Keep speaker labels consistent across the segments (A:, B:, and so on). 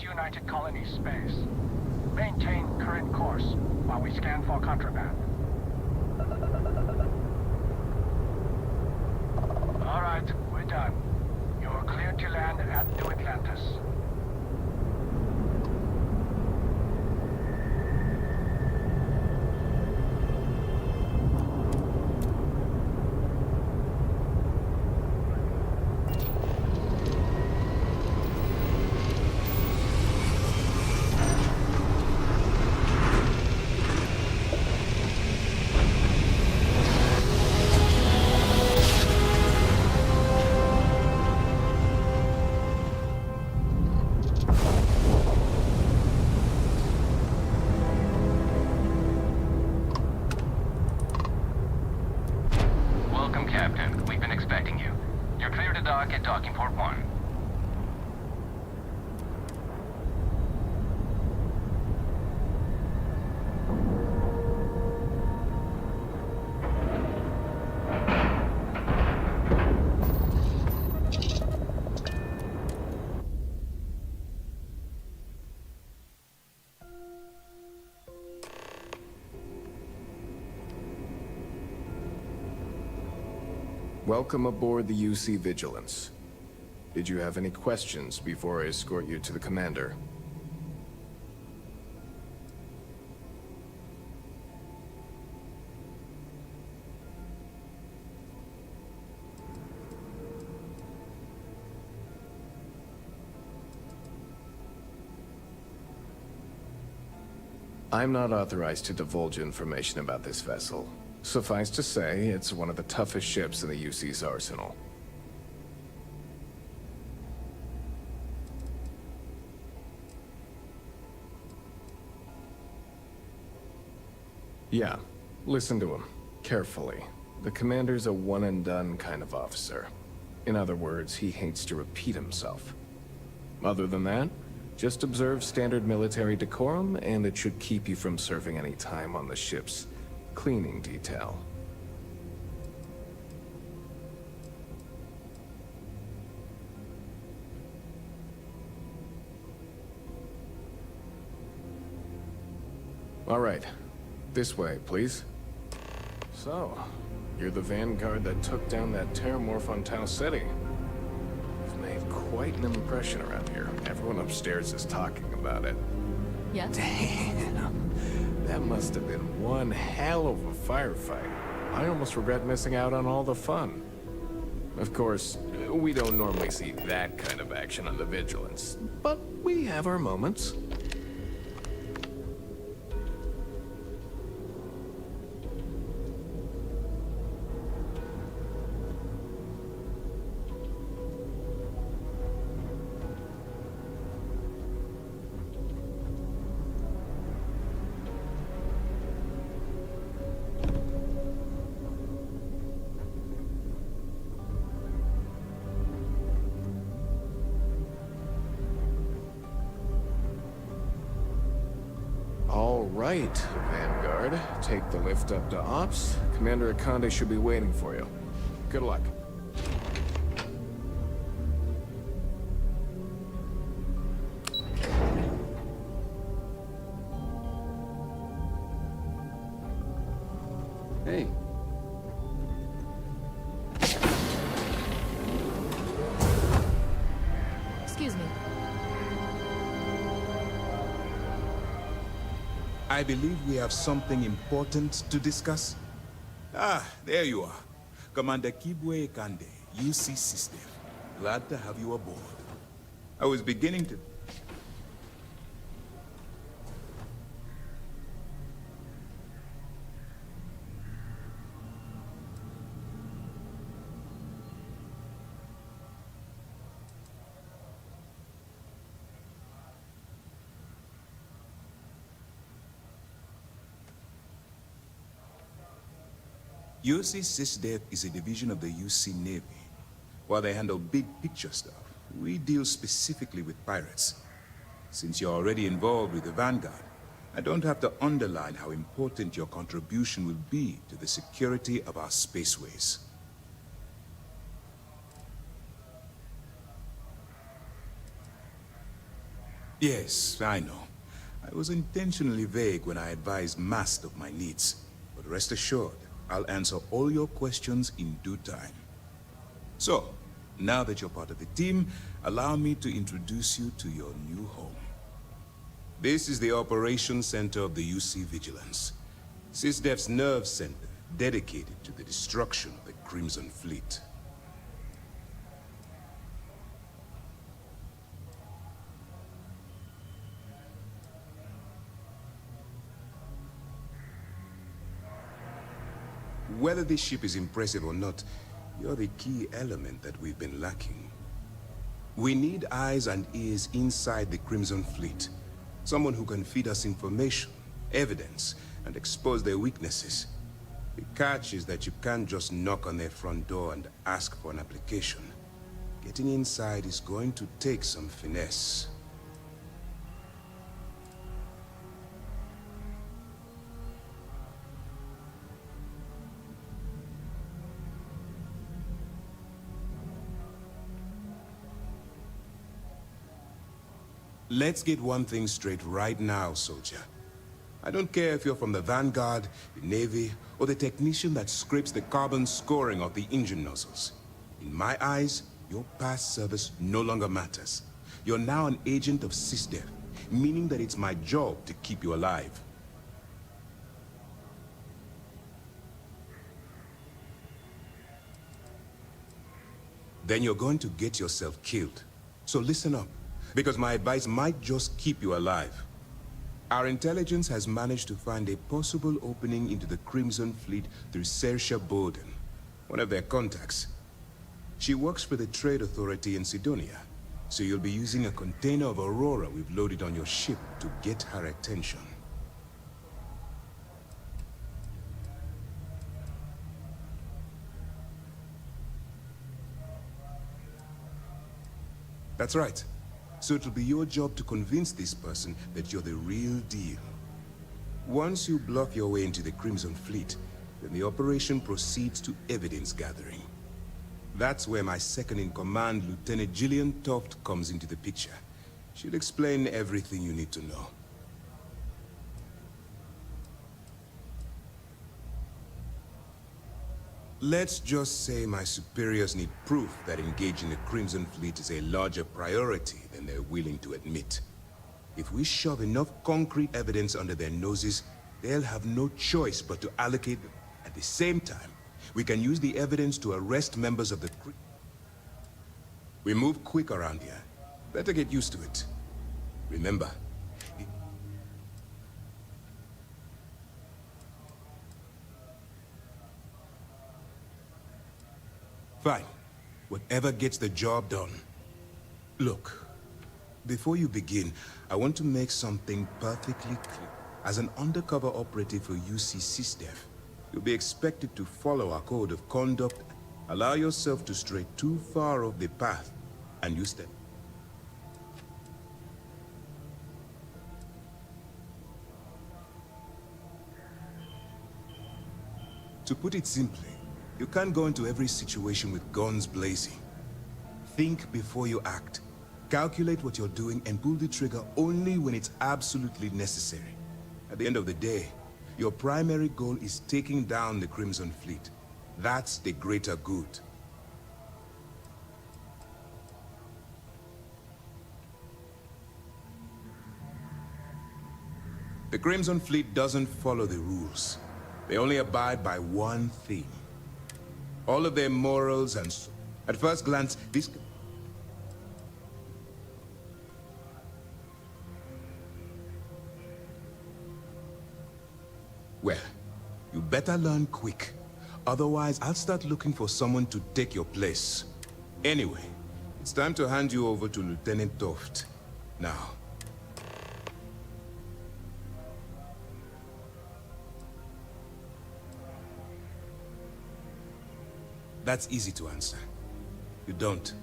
A: United Colony space. Maintain current course while we scan for contraband. All right, we're done. You're cleared to land at New Atlantis.
B: Captain. We've been expecting you. You're clear to dock at docking port 1.
C: Welcome aboard the UC Vigilance. Did you have any questions before I escort you to the commander? I'm not authorized to divulge information about this vessel. Suffice to say, it's one of the toughest ships in the UC's arsenal. Yeah, listen to him, carefully. The commander's a one-and-done kind of officer. In other words, he hates to repeat himself. Other than that, just observe standard military decorum, and it should keep you from serving any time on the ship's cleaning detail. All right. This way, please. So, you're the vanguard that took down that terramorph on Tau City. You've made quite an impression around here. Everyone upstairs is talking about it.
D: Yes?
C: Damn. That must have been one hell of a firefight. I almost regret missing out on all the fun. Of course, we don't normally see that kind of action on the Vigilance, but we have our moments. All right, Vanguard. Take the lift up to Ops. Commander Akande should be waiting for you. Good luck.
E: Hey.
D: Excuse me.
F: I believe we have something important to discuss. Ah, there you are. Commander Kibwe Kande, UC System. Glad to have you aboard. I was beginning to... UC SysDev is a division of the UC Navy. While they handle big picture stuff, we deal specifically with pirates. Since you're already involved with the Vanguard, I don't have to underline how important your contribution will be to the security of our spaceways. Yes, I know. I was intentionally vague when I advised Mast of my needs. But rest assured, I'll answer all your questions in due time. So, now that you're part of the team, allow me to introduce you to your new home. This is the Operations Center of the UC Vigilance. SysDef's nerve center, dedicated to the destruction of the Crimson Fleet. Whether this ship is impressive or not, you're the key element that we've been lacking. We need eyes and ears inside the Crimson Fleet. Someone who can feed us information, evidence, and expose their weaknesses. The catch is that you can't just knock on their front door and ask for an application. Getting inside is going to take some finesse. Let's get one thing straight right now, soldier. I don't care if you're from the Vanguard, the Navy, or the technician that scrapes the carbon scoring of the engine nozzles. In my eyes, your past service no longer matters. You're now an agent of SysDef, meaning that it's my job to keep you alive. Then you're going to get yourself killed. So listen up. Because my advice might just keep you alive. Our intelligence has managed to find a possible opening into the Crimson Fleet through Saoirse Bowden, one of their contacts. She works for the Trade Authority in Sidonia, so you'll be using a container of Aurora we've loaded on your ship to get her attention. That's right. So it'll be your job to convince this person that you're the real deal. Once you bluff your way into the Crimson Fleet, then the operation proceeds to evidence gathering. That's where my second-in-command, Lieutenant Gillian Toft, comes into the picture. She'll explain everything you need to know. Let's just say my superiors need proof that engaging the Crimson Fleet is a larger priority than they're willing to admit. If we shove enough concrete evidence under their noses, they'll have no choice but to allocate them. At the same time, we can use the evidence to arrest members of the We move quick around here. Better get used to it. Remember, fine. Whatever gets the job done. Look, before you begin, I want to make something perfectly clear. As an undercover operative for UC SysDef, you'll be expected to follow our code of conduct, allow yourself to stray too far off the path, and you step. To put it simply, you can't go into every situation with guns blazing. Think before you act. Calculate what you're doing and pull the trigger only when it's absolutely necessary. At the end of the day, your primary goal is taking down the Crimson Fleet. That's the greater good. The Crimson Fleet doesn't follow the rules. They only abide by one thing. All of their morals and... At first glance, this... Well, you better learn quick. Otherwise, I'll start looking for someone to take your place. Anyway, it's time to hand you over to Lieutenant Toft. Now. That's easy to answer. You don't.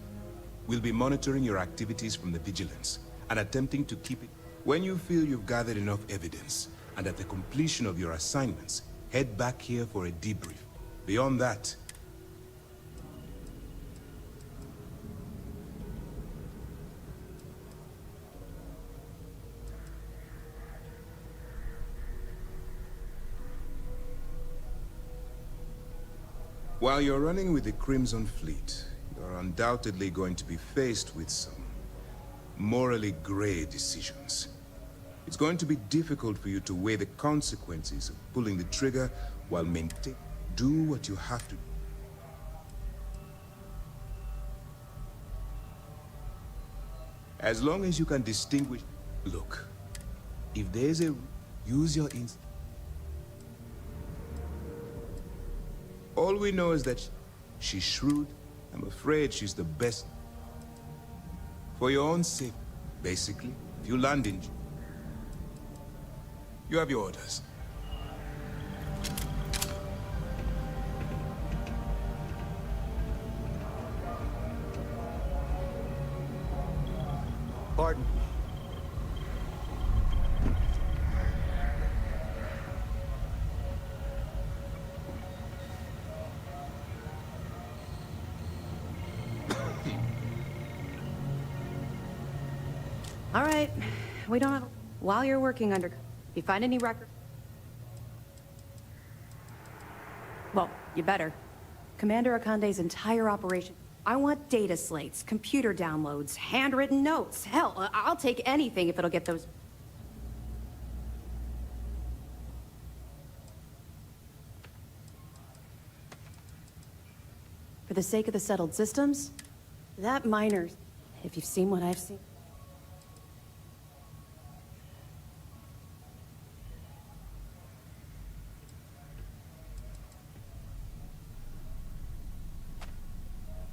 F: We'll be monitoring your activities from the Vigilance and attempting to keep it. When you feel you've gathered enough evidence, and at the completion of your assignments, head back here for a debrief. Beyond that, While you're running with the Crimson Fleet, you're undoubtedly going to be faced with some morally gray decisions. It's going to be difficult for you to weigh the consequences of pulling the trigger while maintaining. Do what you have to. As long as you can distinguish. Look, if there's a. Use your instinct. All we know is that she's shrewd. I'm afraid she's the best. For your own sake, basically, if you land in. You have your orders.
D: Pardon.
E: All right, we don't have. While you're working under, if you find any record, well, you better. Commander Akande's entire operation. I want data slates, computer downloads, handwritten notes. Hell, I'll take anything if it'll get those. For the sake of the settled systems, that miners, if you've seen what I've seen.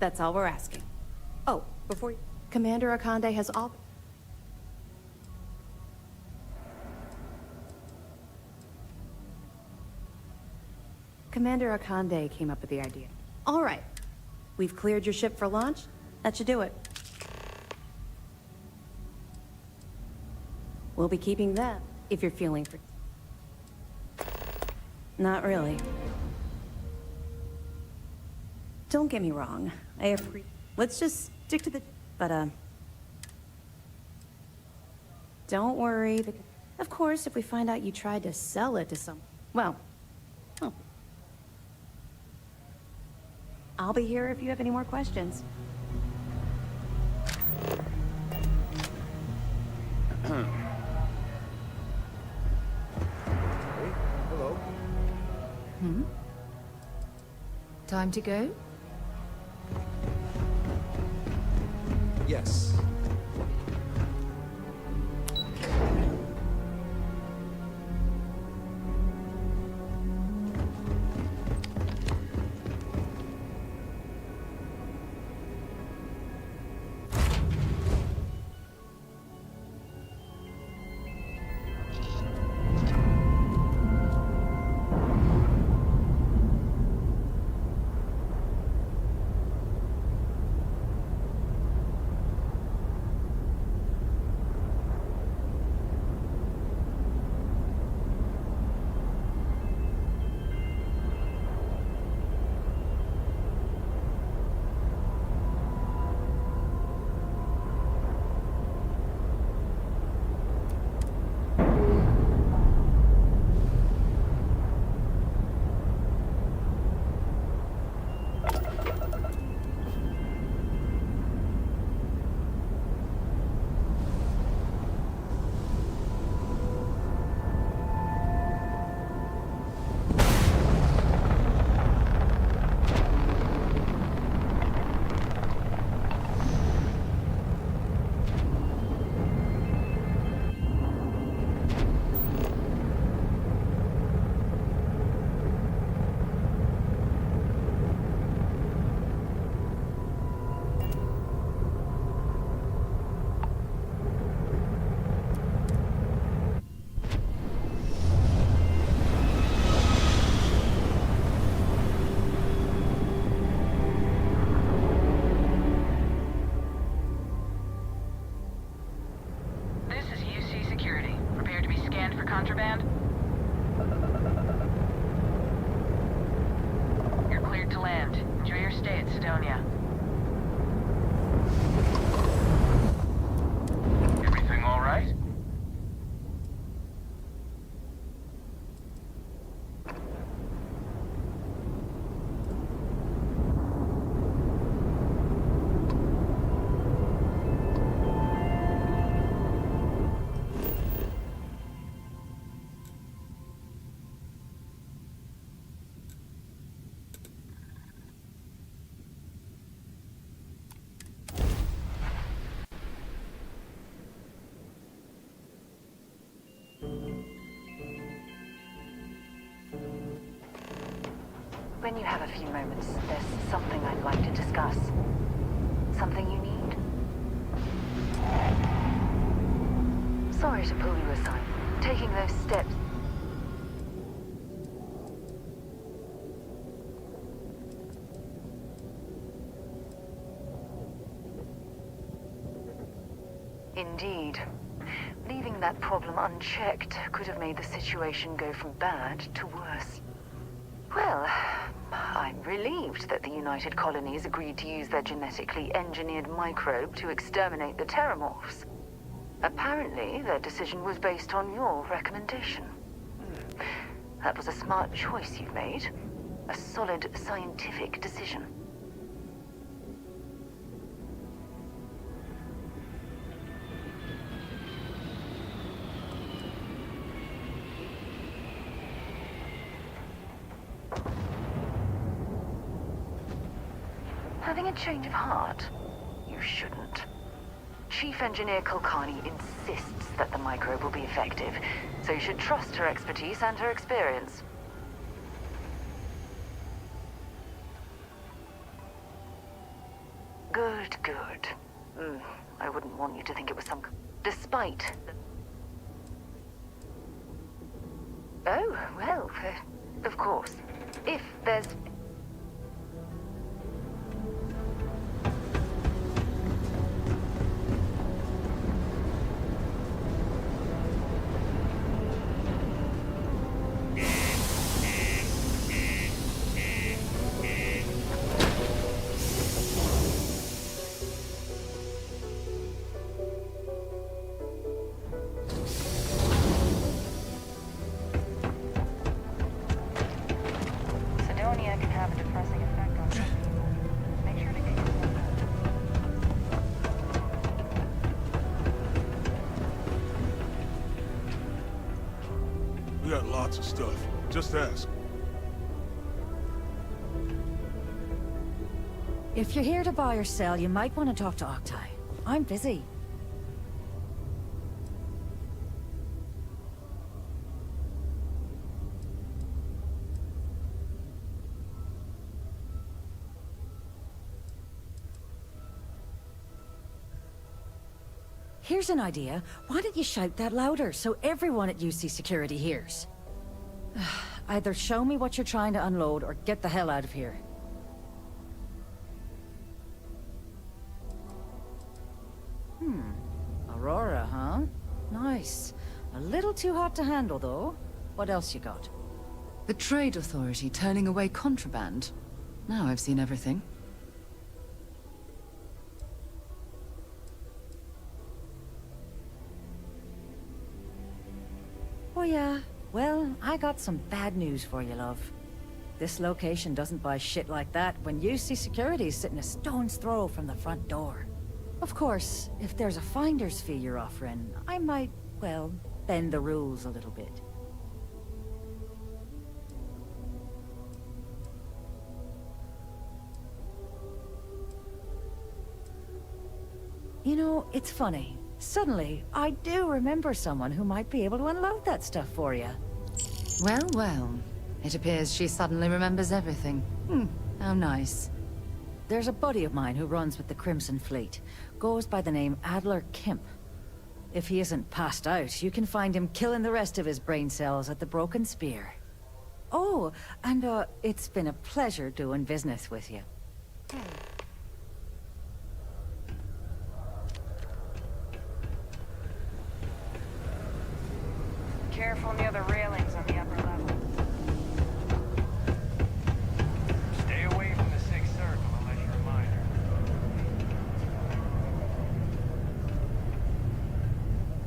E: That's all we're asking. Oh, before you... Commander Akande has all... Commander Akande came up with the idea. All right. We've cleared your ship for launch. That should do it. We'll be keeping them, if you're feeling for... Not really. Don't get me wrong. I appreciate. Let's just stick to the. But don't worry. Of course, if we find out you tried to sell it to some, well, oh. I'll be here if you have any more questions.
D: Hey, hello.
G: Time to go?
D: Yes. When you have a few moments, there's something I'd like to discuss. Something you need? Sorry to pull you aside. Taking those steps... Indeed. Leaving that problem unchecked could have made the situation go from bad to worse. Well, I'm relieved that the United Colonies agreed to use their genetically engineered microbe to exterminate the Terramorphs. Apparently, their decision was based on your recommendation. That was a smart choice you've made. A solid scientific decision. Having a change of heart? You shouldn't. Chief Engineer Kulkarni insists that the microbe will be effective, so you should trust her expertise and her experience. Good, good. I wouldn't want you to think it was some... Despite... Oh, well, of course. If there's...
H: We got lots of stuff. Just ask.
I: If you're here to buy or sell, you might want to talk to Octai. I'm busy. Here's an idea. Why don't you shout that louder so everyone at UC Security hears? Either show me what you're trying to unload or get the hell out of here. Aurora, huh? Nice. A little too hot to handle, though. What else you got?
G: The Trade Authority turning away contraband. Now I've seen everything.
I: Oh yeah? Well, I got some bad news for you, love. This location doesn't buy shit like that when UC Security's sitting a stone's throw from the front door. Of course, if there's a finder's fee you're offering, I might, well, bend the rules a little bit. You know, it's funny. Suddenly, I do remember someone who might be able to unload that stuff for you.
G: Well, well. It appears she suddenly remembers everything. How nice.
I: There's a buddy of mine who runs with the Crimson Fleet. Goes by the name Adler Kemp. If he isn't passed out, you can find him killing the rest of his brain cells at the Broken Spear. Oh, and it's been a pleasure doing business with you.
J: Careful near the railings on the upper level. Stay away from the Sixth Circle unless you're a miner.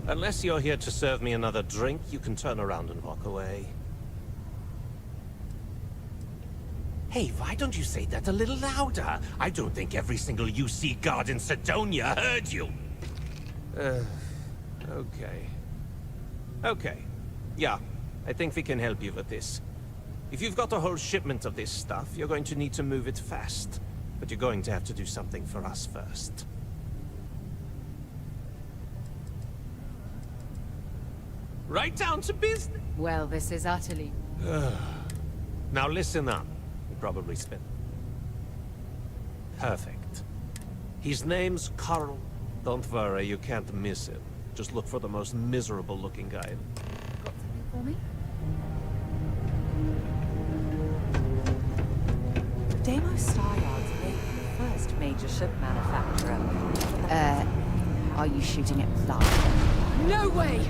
K: Unless you're here to serve me another drink, you can turn around and walk away. Hey, why don't you say that a little louder? I don't think every single UC guard in Sidonia heard you. Okay. Okay. Yeah, I think we can help you with this. If you've got a whole shipment of this stuff, you're going to need to move it fast. But you're going to have to do something for us first. Right down to business.
G: Well, this is utterly...
K: Now listen up. probably spent. Perfect. His name's Carl. Don't worry, you can't miss him. Just look for the most miserable looking guy.
G: Got something for me?
I: Deimos Staryards may be the first major ship manufacturer.
G: Are you shooting at fly?
E: No way!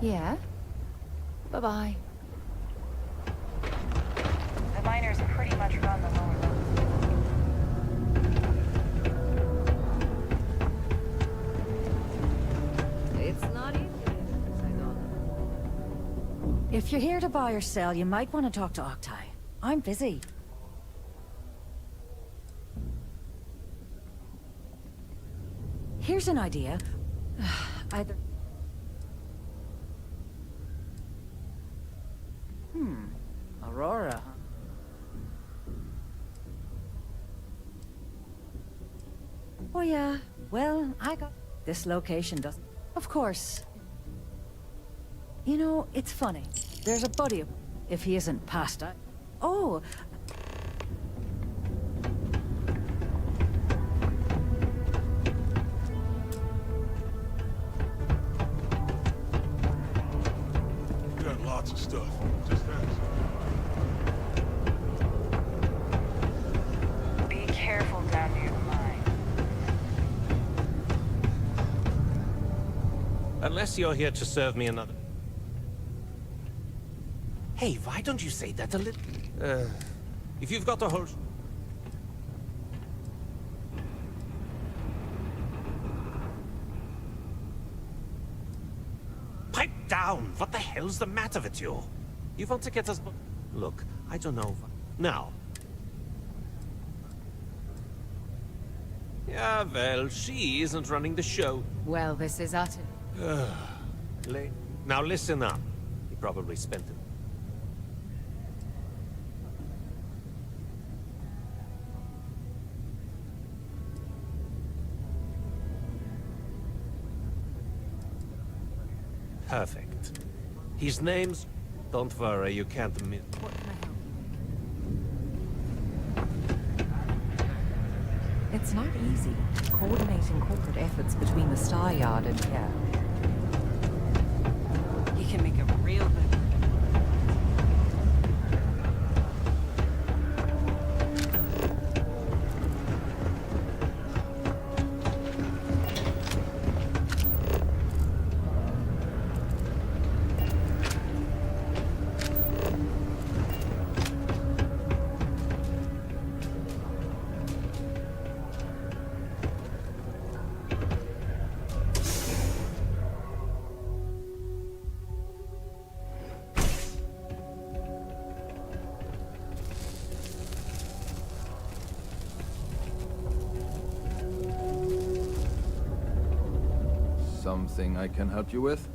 G: Yeah? Bye-bye.
J: The miners pretty much run the lower levels.
E: It's not easy.
I: If you're here to buy or sell, you might want to talk to Octai. I'm busy. Here's an idea. Either... Aurora, huh? Oh yeah, well, I got... This location doesn't... Of course. You know, it's funny. There's a buddy of... If he isn't past, Oh!
H: We got lots of stuff. Just that.
J: Be careful down near the mine.
K: Unless you're here to serve me another... Hey, why don't you say that a little... if you've got a whole... Pipe down! What the hell's the matter with you? You want to get us... Look, I don't know... Now. Yeah, well, she isn't running the show.
G: Well, this is utter...
K: Now listen up. He probably spent it. Perfect. His name's... Don't worry, you can't miss...
I: What can I help? It's not easy, coordinating corporate efforts between the Staryard and here.
E: You can make a real good...
L: Something I can help you with?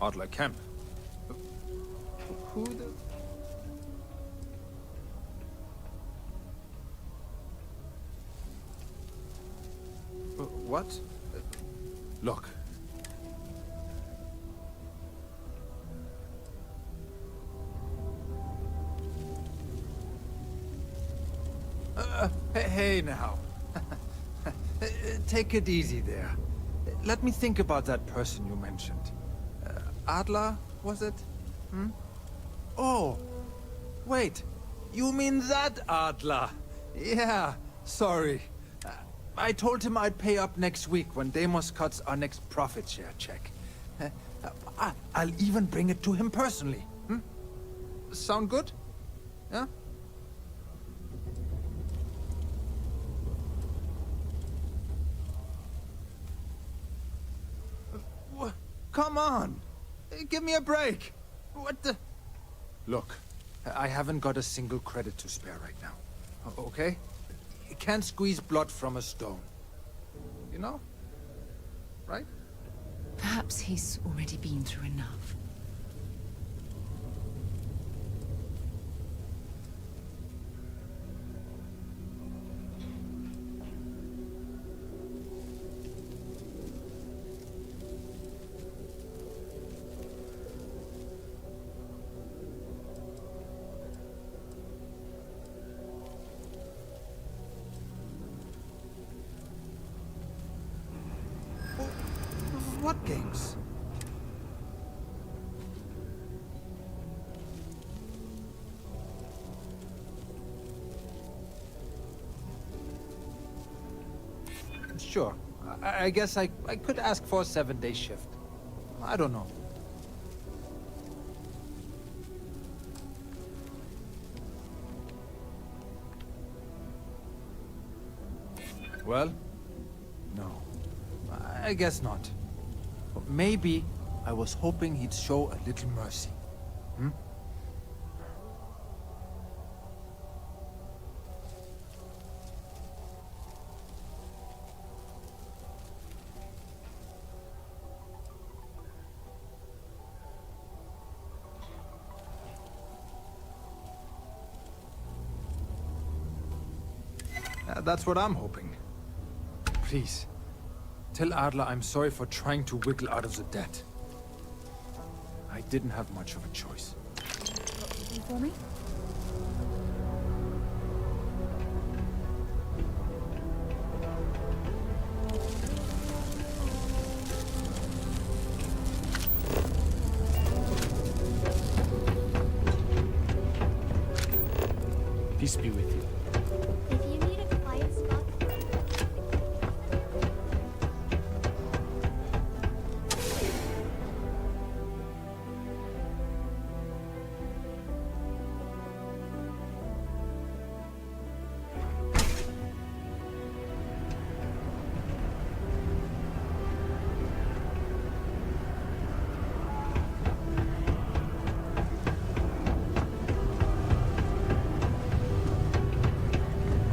L: Adler Camp. Who the... What? Look. Hey now. Take it easy there. Let me think about that person you mentioned. Adler, was it? Hmm? Oh, wait. You mean that Adler? Yeah, sorry. I told him I'd pay up next week when Deimos cuts our next profit share check. I'll even bring it to him personally. Hmm? Sound good? Yeah? Come on! Give me a break! What the... Look, I haven't got a single credit to spare right now. Okay? You can't squeeze blood from a stone. You know? Right?
G: Perhaps he's already been through enough.
L: What games? Sure. I guess I could ask for a 7-day shift. I don't know. Well, no. I guess not. But maybe I was hoping he'd show a little mercy. Hmm? That's what I'm hoping. Please, tell Adler I'm sorry for trying to wiggle out of the debt. I didn't have much of a choice.
E: Something for me?
M: Peace be with you.
N: If you need a quiet spot,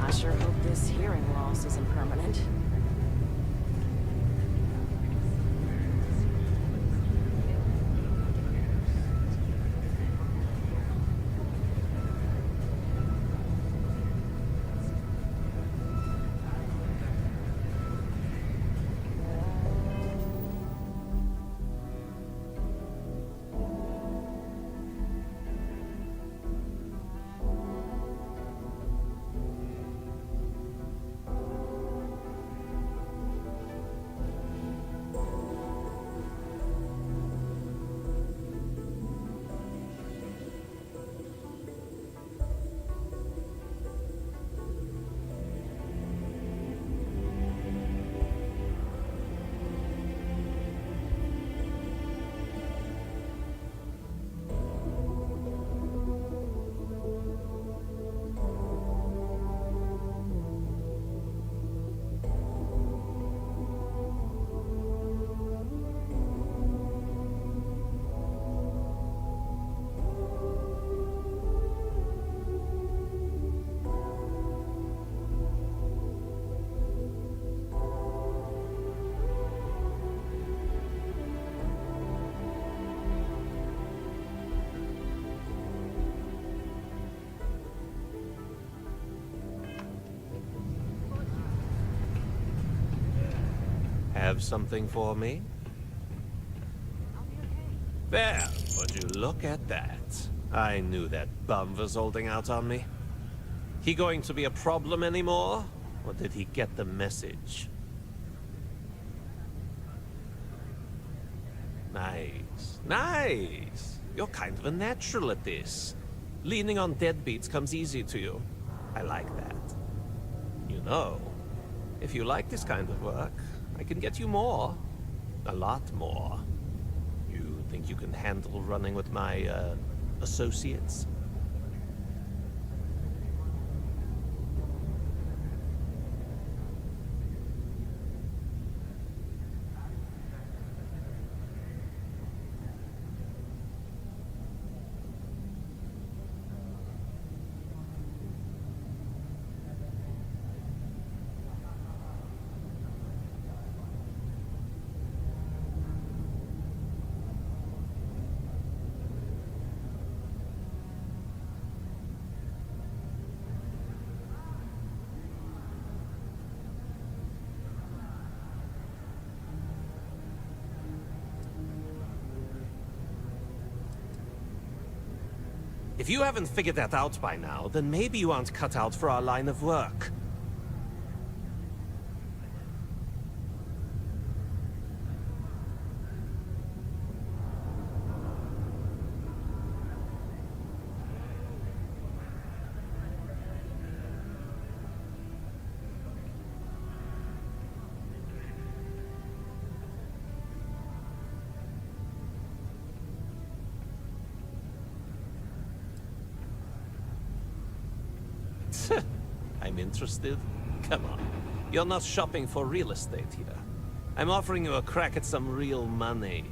E: I sure hope this hearing loss isn't permanent.
K: Have something for me? There, would you look at that? I knew that bum was holding out on me. He going to be a problem anymore? Or did he get the message? Nice. Nice! You're kind of a natural at this. Leaning on deadbeats comes easy to you. I like that. You know, if you like this kind of work, I can get you more. A lot more. You think you can handle running with my, associates? If you haven't figured that out by now, then maybe you aren't cut out for our line of work. I'm interested? Come on. You're not shopping for real estate here. I'm offering you a crack at some real money.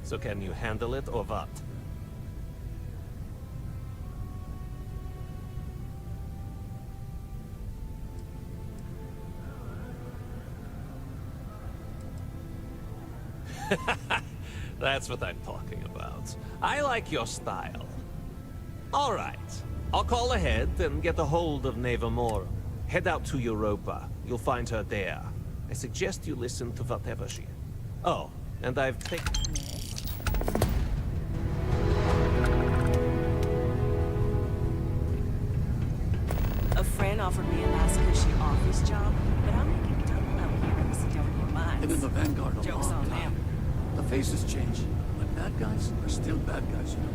K: So can you handle it or what? That's what I'm talking about. I like your style. All right. I'll call ahead and get a hold of Nevermore. Head out to Europa. You'll find her there. I suggest you listen to whatever she... Oh, and I've picked...
O: A friend offered me a nice cushy office job, but I'm making double out here in the Sidonian mines.
M: Been in the Vanguard a
O: Joke's
M: long
O: on
M: time.
O: them.
M: The faces change, but bad guys are still bad guys, you know.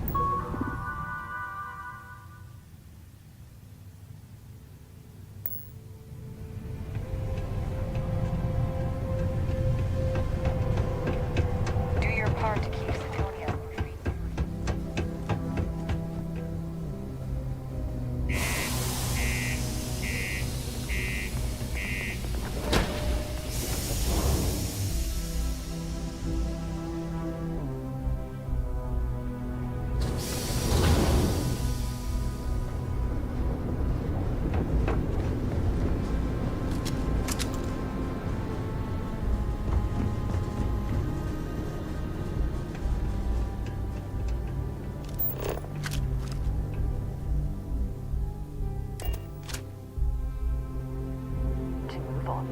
D: Do your part to keep Sidonia free. To move on.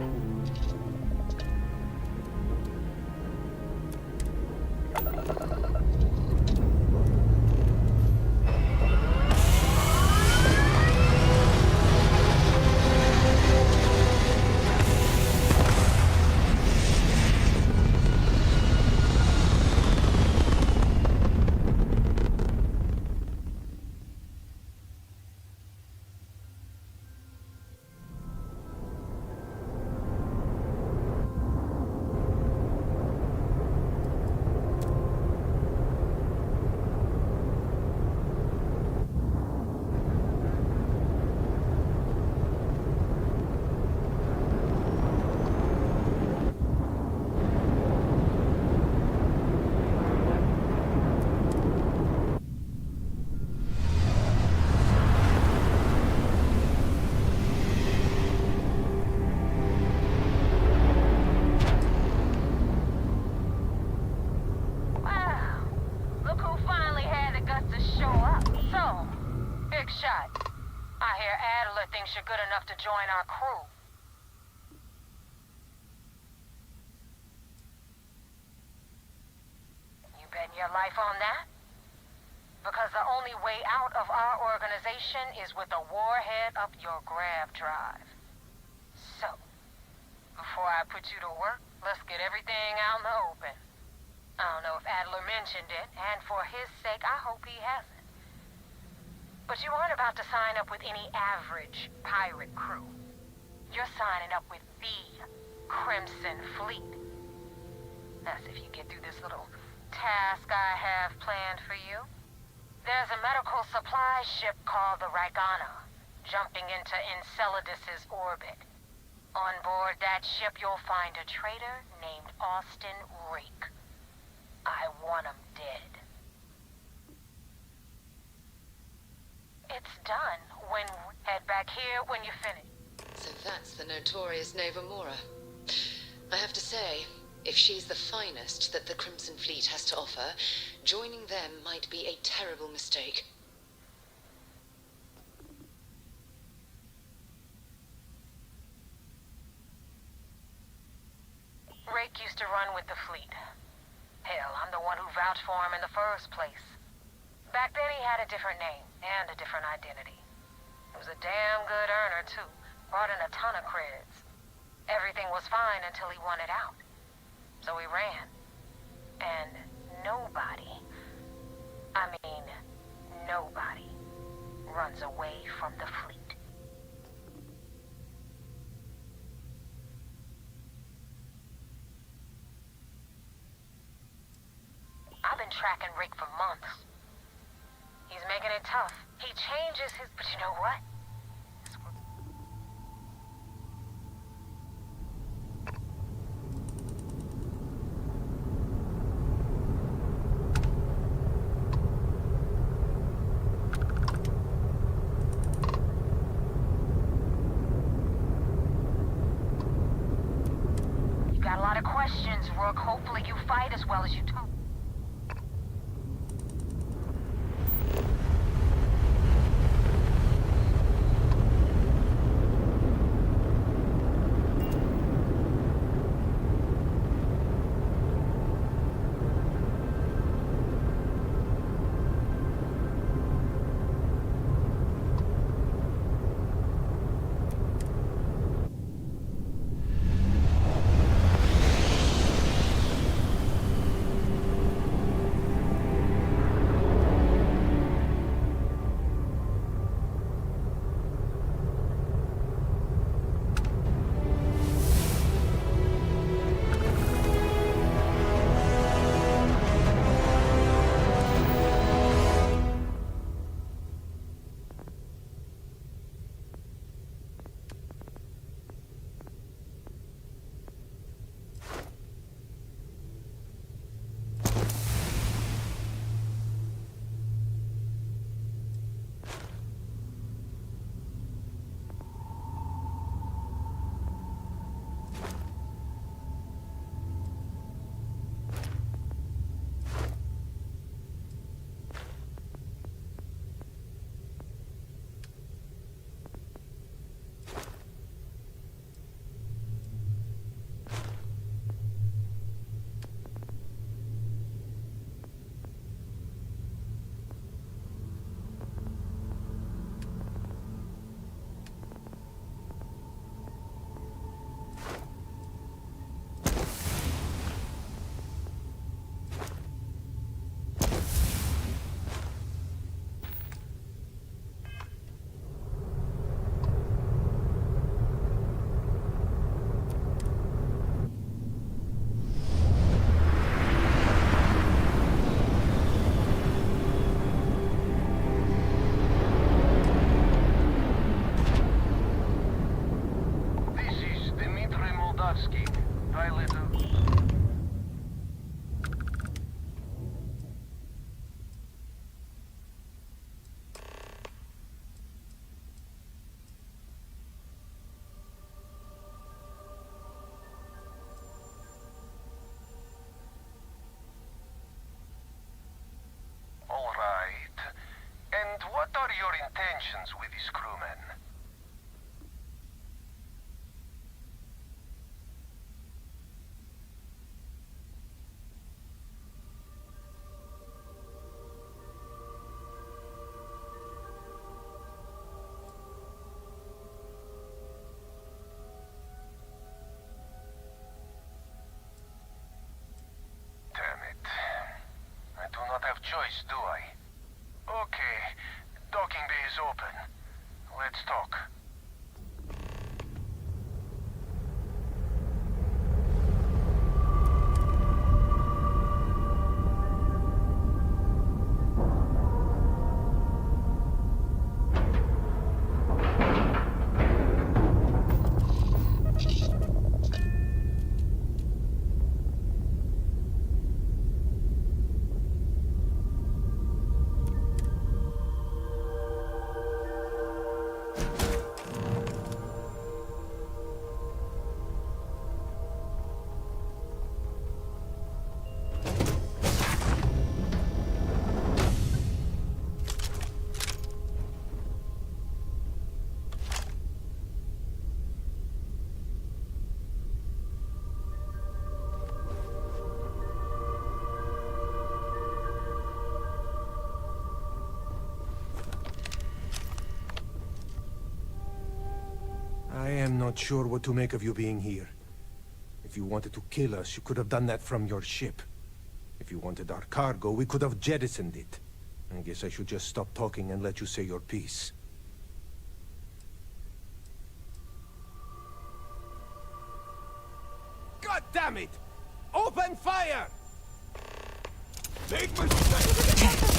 P: Wow. Look who finally had the guts to show up. So, big shot. I hear Adler thinks you're good enough to join our crew. You betting your life on that? Because the only way out of our organization is with a warhead up your grav drive. So, before I put you to work, let's get everything out in the open. I don't know if Adler mentioned it, and for his sake, I hope he hasn't. But you aren't about to sign up with any average pirate crew. You're signing up with the Crimson Fleet. That's if you get through this little task I have planned for you. There's a medical supply ship called the Ragana, jumping into Enceladus's orbit. On board that ship, you'll find a traitor named Austin Rake. I want him dead. It's done. Head back here when you finish.
G: So that's the notorious Nevermora. I have to say, if she's the finest that the Crimson Fleet has to offer, joining them might be a terrible mistake.
P: Rake used to run with the fleet. Hell, I'm the one who vouched for him in the first place. Back then he had a different name and a different identity. He was a damn good earner, too. Brought in a ton of creds. Everything was fine until he wanted out. So he ran. And nobody, I mean, nobody, runs away from the fleet. I've been tracking Rick for months. He's making it tough. He changes his... But you know what? You got a lot of questions, Rook. Hopefully you fight as well as you talk.
Q: What are your intentions with these crewmen? Damn it. I do not have choice, do I? Okay. Docking bay is open. Let's talk.
R: not sure what to make of you being here. If you wanted to kill us, you could have done that from your ship. If you wanted our cargo, we could have jettisoned it. I guess I should just stop talking and let you say your piece. God damn it! Open fire! Make mistake!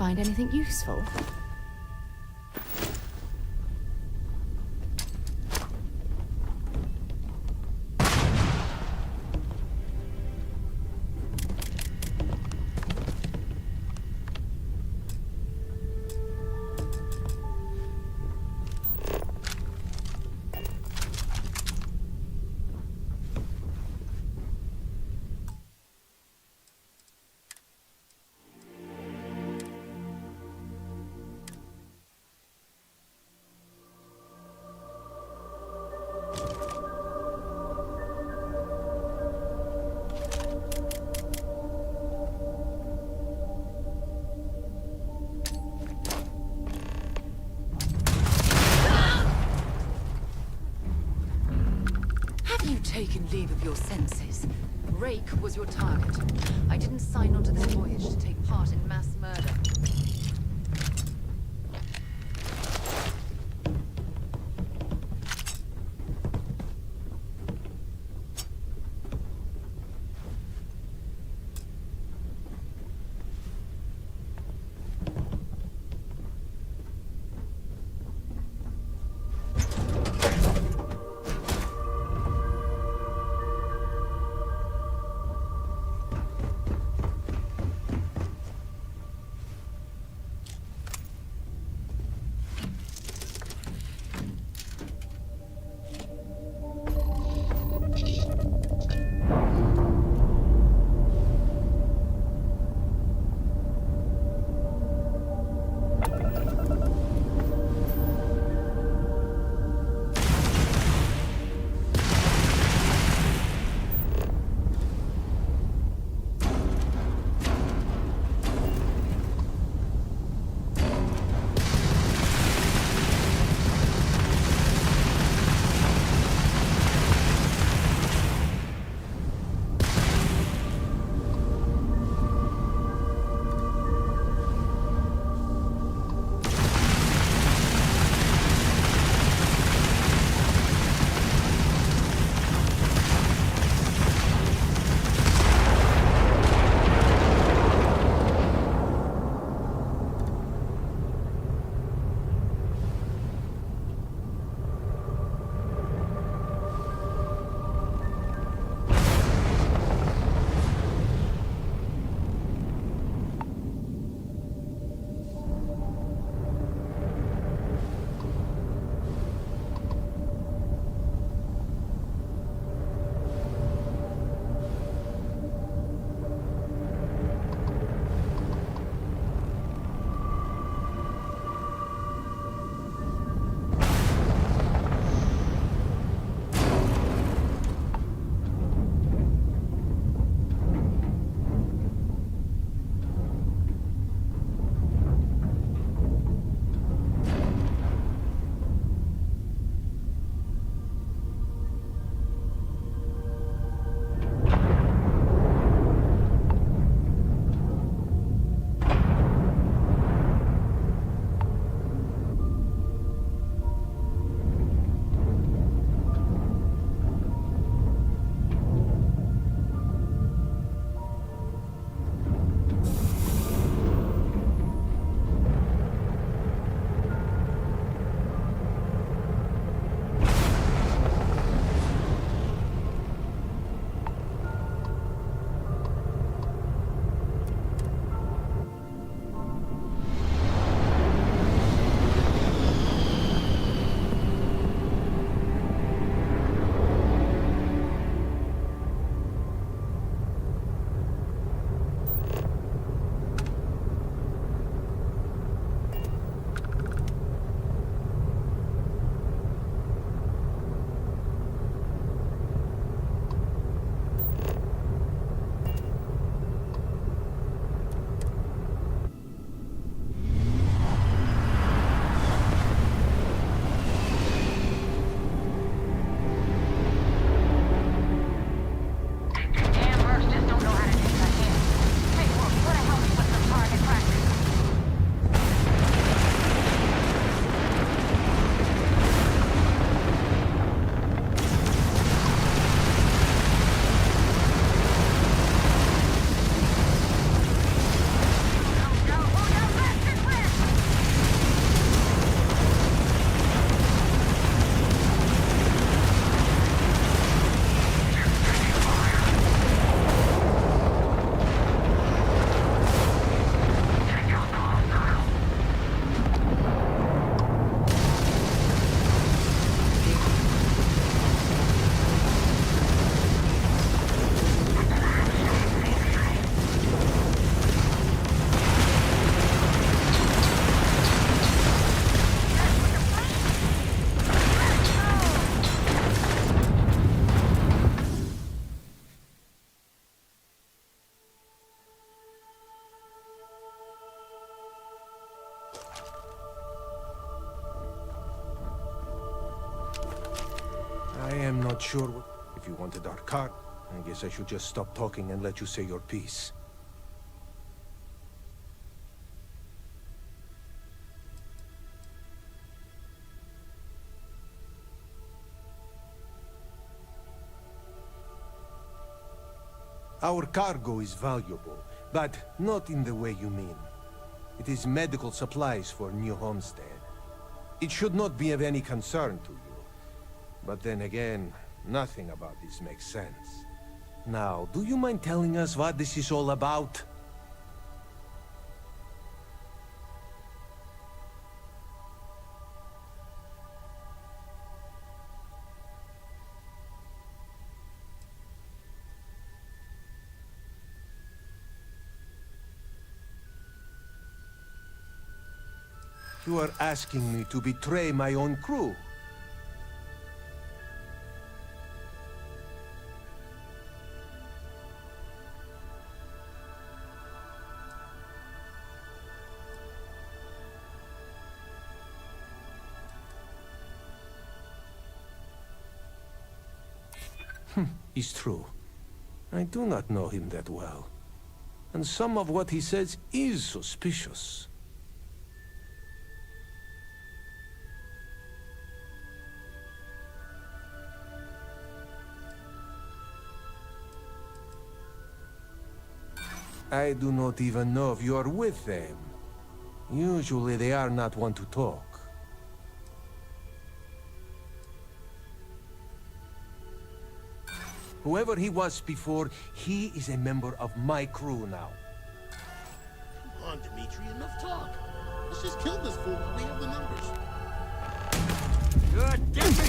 E: Find anything useful?
S: Taken leave of your senses. Rake was your target. I didn't sign on to this voyage to take part in mass murder.
R: not sure what... If you wanted our car, I guess I should just stop talking and let you say your piece. Our cargo is valuable, but not in the way you mean. It is medical supplies for New Homestead. It should not be of any concern to you. But then again, nothing about this makes sense. Now, do you mind telling us what this is all about? You are asking me to betray my own crew. It's true. I do not know him that well. And some of what he says is suspicious. I do not even know if you are with them. Usually they are not one to talk. Whoever he was before, he is a member of my crew now.
T: Come on, Dimitri, enough talk. Let's just kill this fool while we have the numbers.
M: Good, get me!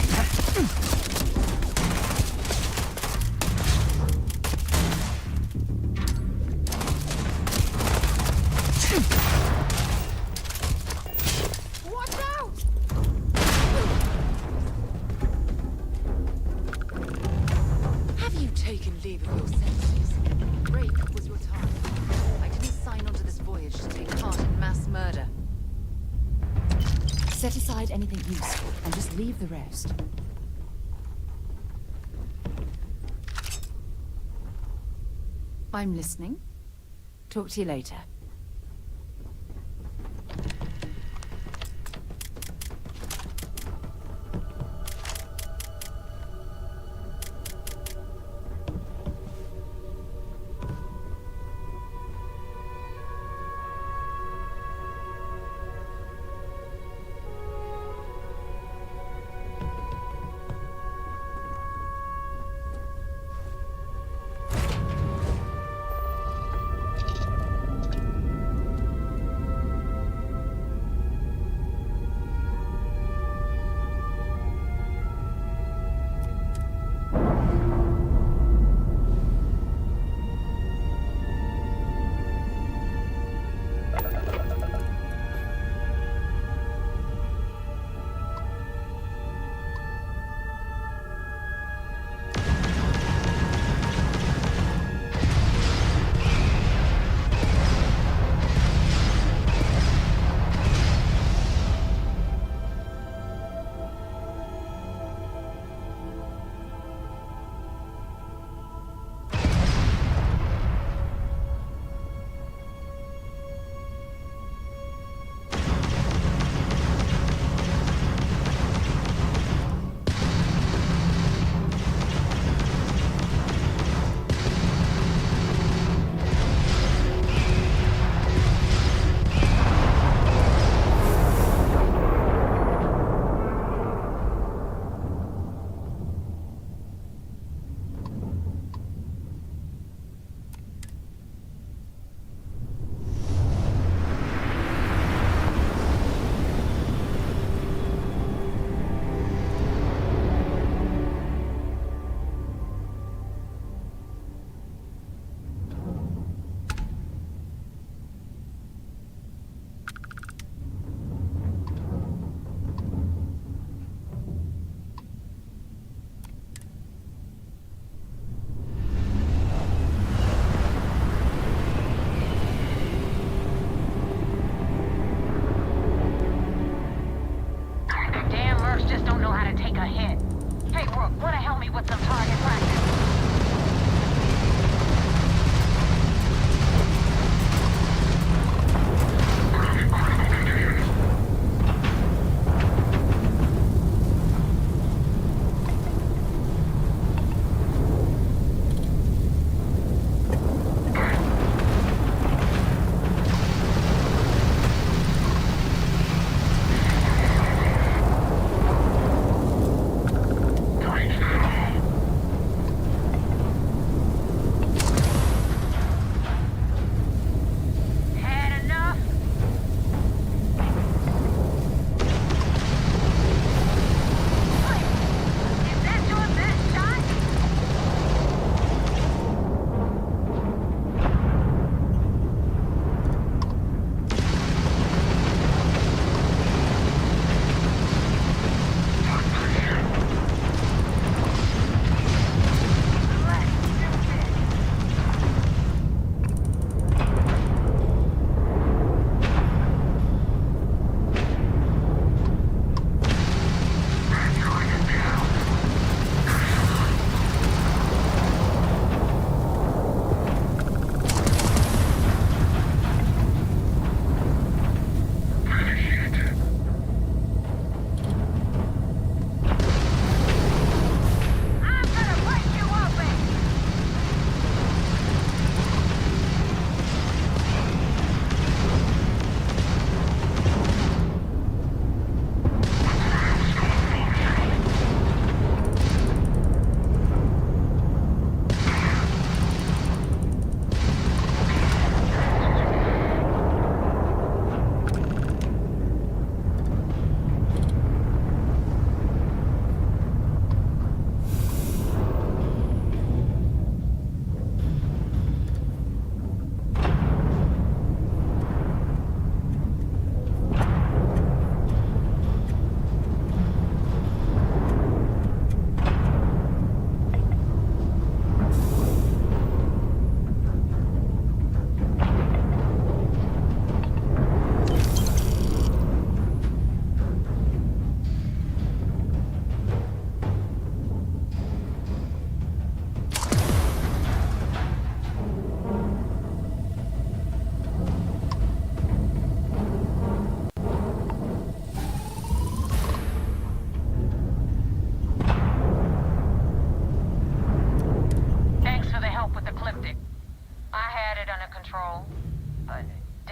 O: Watch out!
S: Have you taken leave of your senses? Rake was your target. I didn't sign on to this voyage to take part in mass murder.
E: Set aside anything useful and just leave the rest.
S: I'm listening. Talk to you later.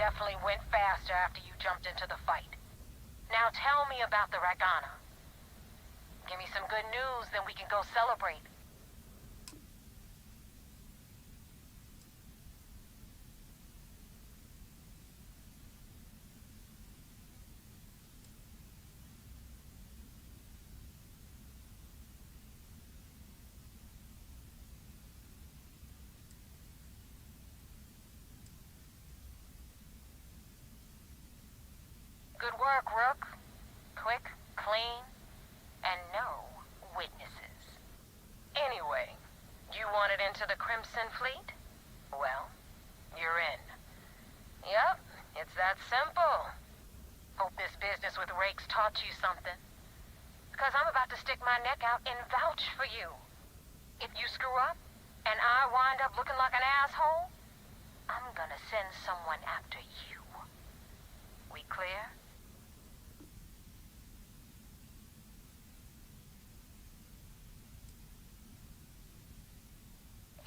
P: definitely went faster after you jumped into the fight. Now tell me about the Ragana. Give me some good news, then we can go celebrate. Good work, Rook. Quick, clean, and no witnesses. Anyway, you wanted into the Crimson Fleet? Well, you're in. Yep, it's that simple. Hope this business with Rakes taught you something. Because I'm about to stick my neck out and vouch for you. If you screw up, and I wind up looking like an asshole, I'm gonna send someone after you. We clear?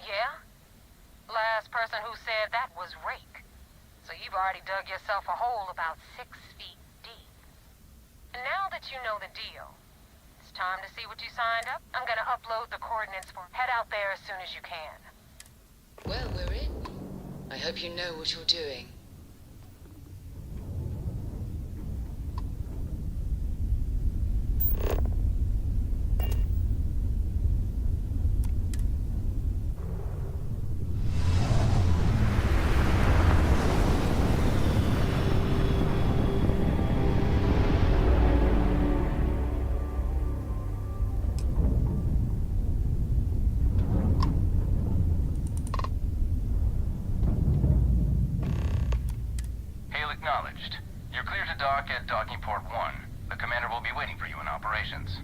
P: Yeah? Last person who said that was Rake. So you've already dug yourself a hole about 6 feet deep. And now that you know the deal, it's time to see what you signed up. I'm gonna upload the coordinates for head out there as soon as you can.
G: Well, we're in. I hope you know what you're doing.
B: Acknowledged. You're clear to dock at docking port 1. The commander will be waiting for you in operations.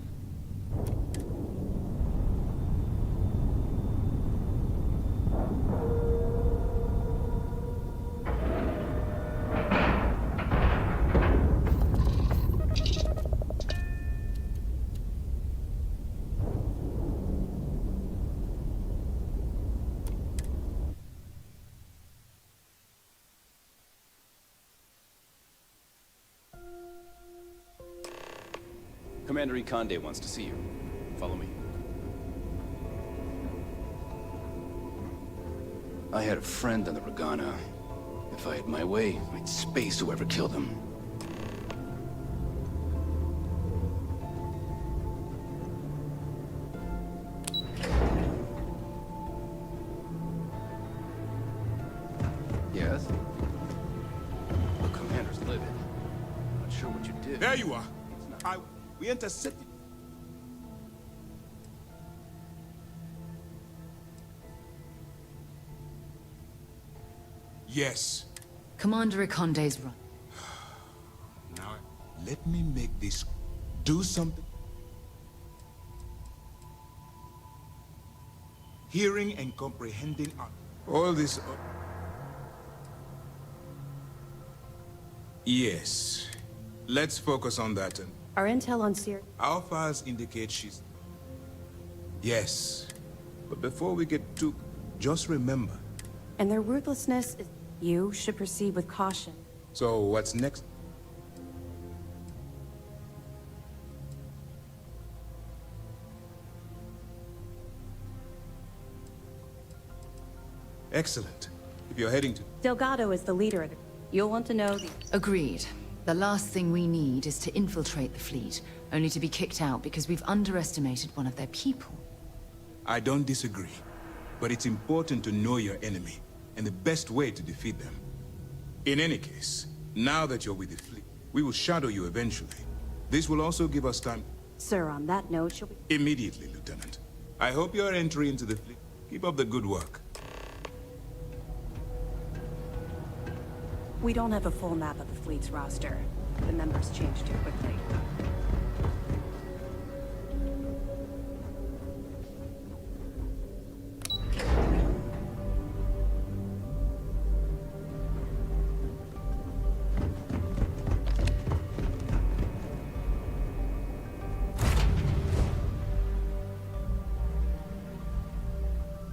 U: Commander Ikande wants to see you. Follow me. I had a friend on the Ragana. If I had my way, I'd space whoever killed him. Yes? The commander's livid. Not sure what you did.
F: There you are. We intercepted. Yes.
S: Commander Ikande's run.
F: Now, let me make this do something. Hearing and comprehending all this. Yes. Let's focus on that.
E: Our intel on Syria.
F: Our files indicate she's... Yes. But before we get too... Just remember.
E: And their ruthlessness is... You should proceed with caution.
F: So, what's next? Excellent. If you're heading to...
E: Delgado is the leader of the... You'll want to know the...
S: Agreed. The last thing we need is to infiltrate the fleet, only to be kicked out because we've underestimated one of their people.
F: I don't disagree. But it's important to know your enemy, and the best way to defeat them. In any case, now that you're with the fleet, we will shadow you eventually. This will also give us time...
E: Sir, on that note, shall we...
F: Immediately, Lieutenant. I hope your entry into the fleet... Keep up the good work.
E: We don't have a full map of the fleet's roster. The members change too quickly.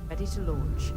I: Ready to launch.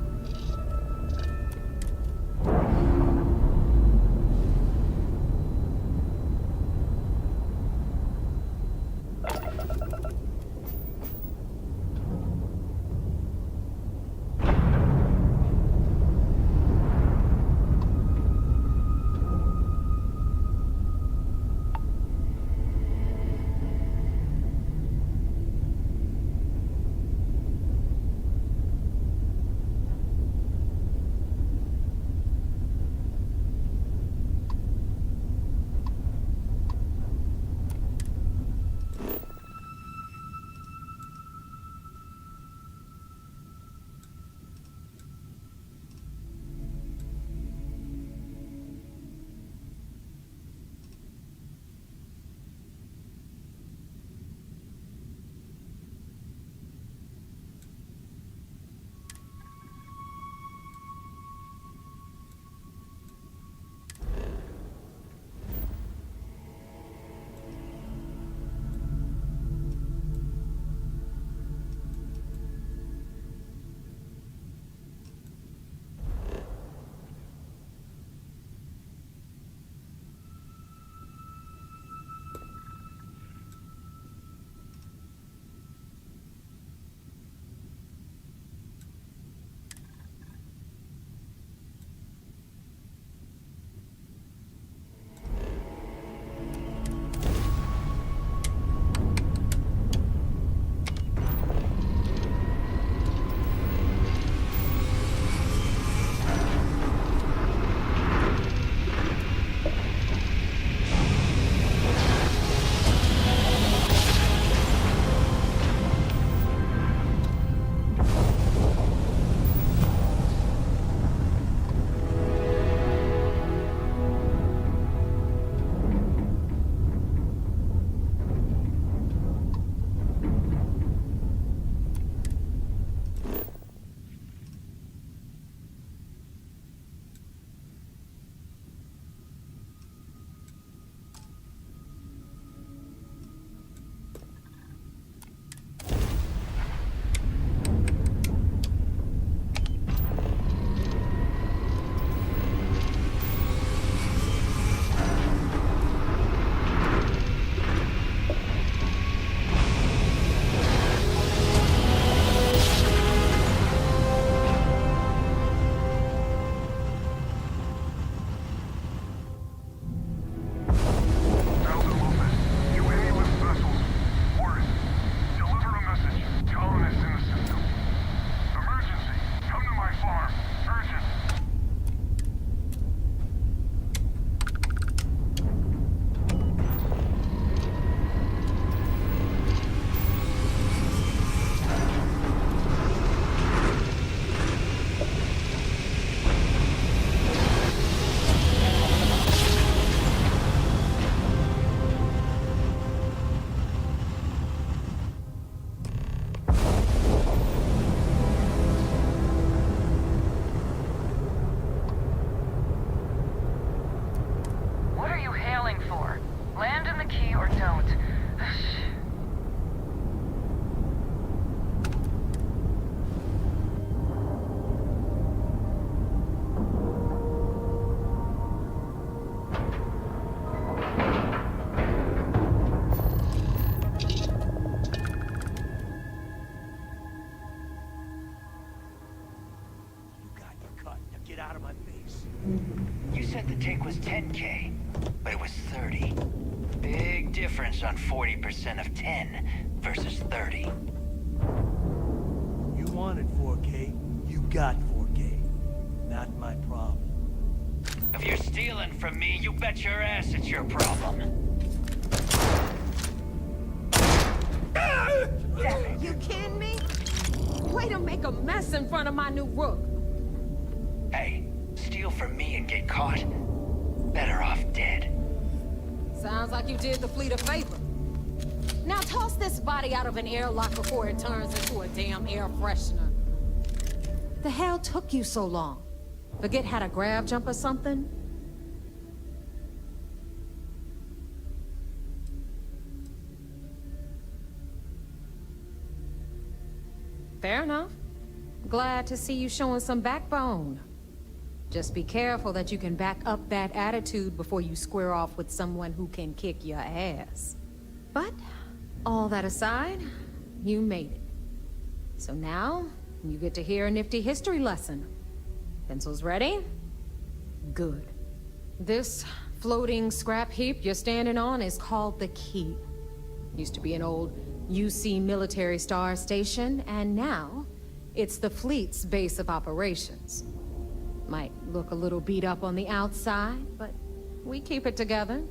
J: 10K, but it was 30. Big difference on 40% of 10 versus 30.
M: You wanted 4K, you got 4K. Not my problem.
J: If you're stealing from me, you bet your ass it's your problem.
P: You kidding me? Way to make a mess in front of my new rook.
J: Hey, steal from me and get caught. Better off dead.
P: Sounds like you did the fleet a favor. Now toss this body out of an airlock before it turns into a damn air freshener. The hell took you so long? Forget how to grab jump or something? Fair enough. Glad to see you showing some backbone. Just be careful that you can back up that attitude before you square off with someone who can kick your ass. But, all that aside, you made it. So now, you get to hear a nifty history lesson. Pencils ready? Good. This floating scrap heap you're standing on is called the Key. Used to be an old UC military star station, and now it's the fleet's base of operations. Might look a little beat up on the outside, but we keep it together.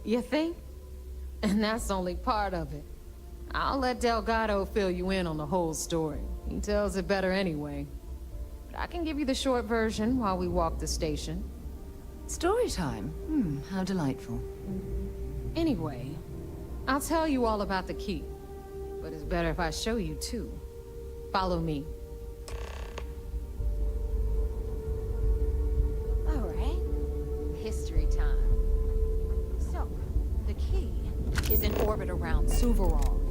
P: You think? And that's only part of it. I'll let Delgado fill you in on the whole story. He tells it better anyway. But I can give you the short version while we walk the station.
S: Story time? How delightful.
P: Anyway, I'll tell you all about the Key. But it's better if I show you too. Follow me. All right. History time. So, the Key is in orbit around Suvorov.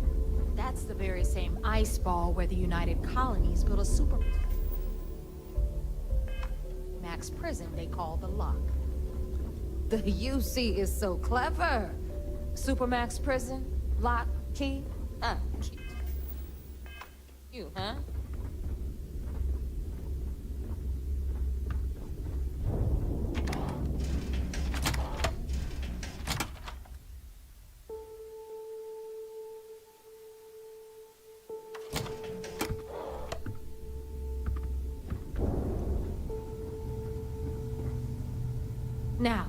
P: That's the very same ice ball where the United Colonies built a super max prison they call the Lock. The UC is so clever. Supermax prison, Lock, Key, Key. You, huh? Now,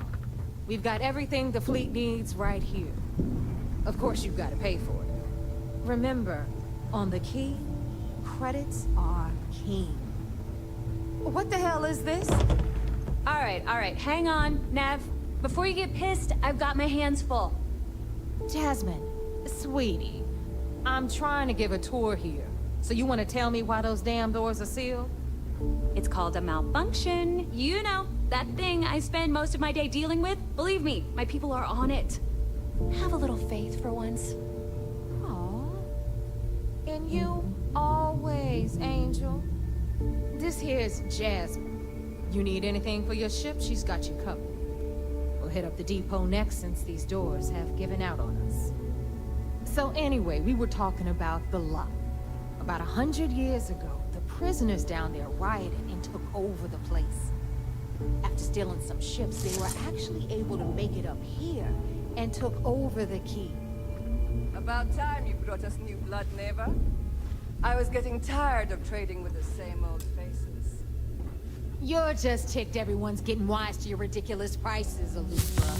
P: we've got everything the fleet needs right here. Of course, you've got to pay for it. Remember, on the Key, credits are king. What the hell is this?
A: All right, hang on, Nev. Before you get pissed, I've got my hands full.
P: Jasmine, sweetie, I'm trying to give a tour here. So you want to tell me why those damn doors are sealed?
A: It's called a malfunction. You know, that thing I spend most of my day dealing with. Believe me, my people are on it. Have a little faith for once.
P: Aw. And you always, Angel. This here's Jasmine. You need anything for your ship, she's got you covered. We'll hit up the depot next since these doors have given out on us. So anyway, we were talking about the Lock. About 100 years ago, the prisoners down there rioted and took over the place. After stealing some ships, they were actually able to make it up here and took over the Key.
V: About time you brought us new blood, Neva. I was getting tired of trading with the same old faces.
P: You're just ticked everyone's getting wise to your ridiculous prices, Alufa.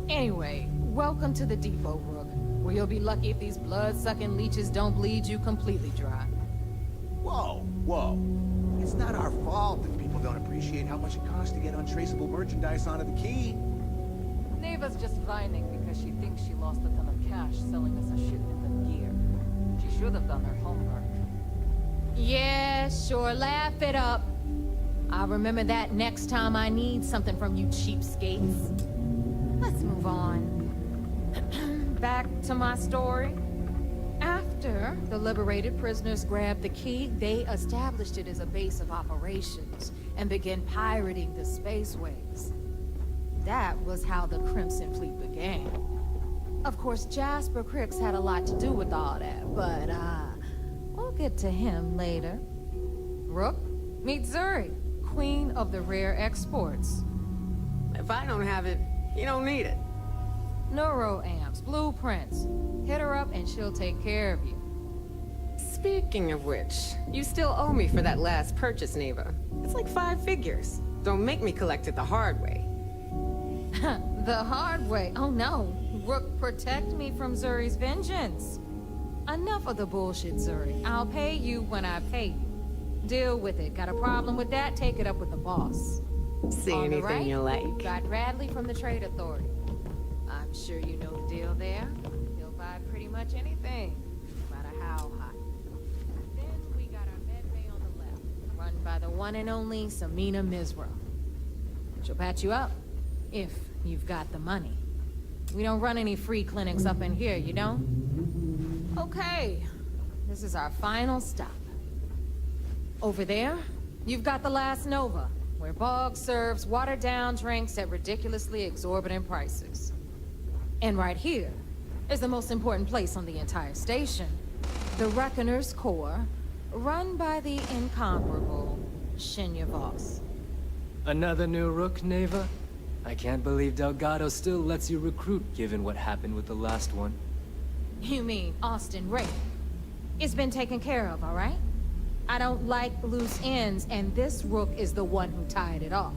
P: Anyway, welcome to the depot, Rook, where you'll be lucky if these blood-sucking leeches don't bleed you completely dry.
W: Whoa, whoa. It's not our fault if people don't appreciate how much it costs to get untraceable merchandise onto the Key.
V: Neva's just whining because she thinks she lost a ton of cash selling us a shipment of gear. She should have done her homework.
P: Yeah, sure, laugh it up. I'll remember that next time I need something from you cheapskates. Let's move on. Back to my story. After the liberated prisoners grabbed the Key, they established it as a base of operations and began pirating the spaceways.
V: That was how the Crimson Fleet began. Of course, Jasper Cricks had a lot to do with all that, but, we'll get to him later. Rook, meet Zuri, Queen of the Rare Exports.
C: If I don't have it, you don't need it.
V: Neuroamps, blueprints. Hit her up and she'll take care of you.
C: Speaking of which, you still owe me for that last purchase, Neva. It's like 5 figures. Don't make me collect it the hard way.
V: The hard way? Oh no. Rook, protect me from Zuri's vengeance. Enough of the bullshit, Zuri. I'll pay you when I pay you. Deal with it. Got a problem with that? Take it up with the boss.
C: See
V: On the
C: anything
V: right,
C: you like?
V: we've got Radley from the Trade Authority. I'm sure you know the deal there. He'll buy pretty much anything, no matter how hot. Then we got our medbay on the left, run by the one and only Samina Mizra. She'll patch you up, if you've got the money. We don't run any free clinics up in here, you know? Okay, this is our final stop. Over there, you've got the Last Nova, where Bog serves watered-down drinks at ridiculously exorbitant prices. And right here is the most important place on the entire station, the Reckoner's Core, run by the incomparable Shinya Voss.
H: Another new Rook, Neva? I can't believe Delgado still lets you recruit, given what happened with the last one.
V: You mean Austin Ray? It's been taken care of, all right? I don't like loose ends, and this Rook is the one who tied it off.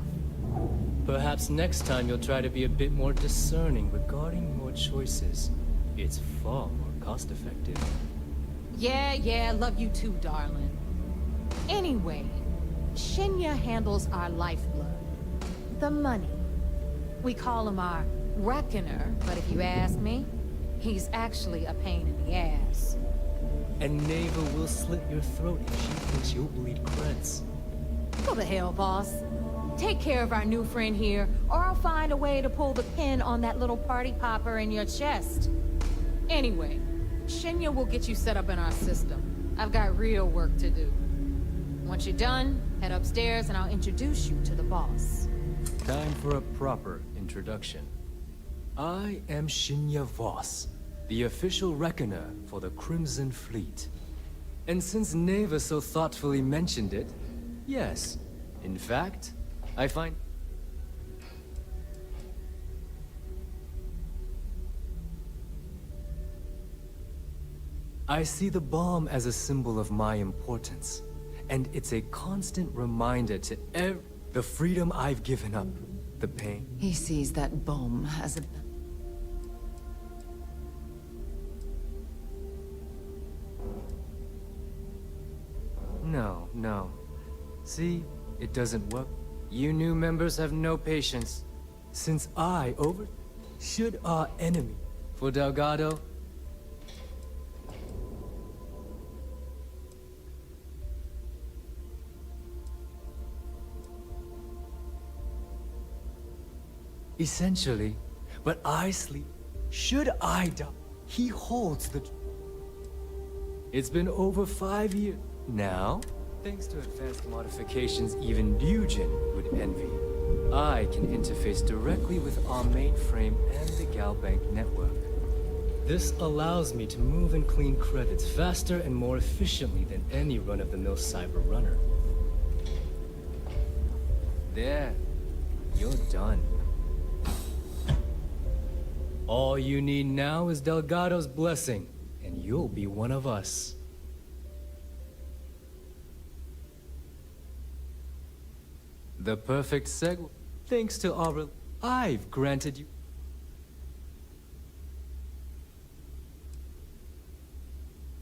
H: Perhaps next time you'll try to be a bit more discerning regarding your choices. It's far more cost-effective.
V: Yeah, love you too, darling. Anyway, Shinya handles our lifeblood. The money. We call him our Reckoner, but if you ask me, he's actually a pain in the ass.
H: And Neva will slit your throat if she thinks you'll bleed creds.
V: Go to hell, boss. Take care of our new friend here, or I'll find a way to pull the pin on that little party popper in your chest. Anyway, Shinya will get you set up in our system. I've got real work to do. Once you're done, head upstairs and I'll introduce you to the boss.
H: Time for a proper introduction. I am Shinya Voss, the official reckoner for the Crimson Fleet. And since Neva so thoughtfully mentioned it, yes, in fact, I find... I see the bomb as a symbol of my importance, and it's a constant reminder to the freedom I've given up, the pain.
S: He sees that bomb as a...
H: No. See, it doesn't work. You new members have no patience. Since should our enemy, for Delgado, essentially, but I sleep. Should I die? He holds the... It's been over 5 years. Now, thanks to advanced modifications even Dujin would envy, I can interface directly with our mainframe and the Galbank network. This allows me to move and clean credits faster and more efficiently than any run-of-the-mill cyber runner. There, you're done. All you need now is Delgado's blessing, and you'll be one of us. The perfect segue. Thanks to our... I've granted you...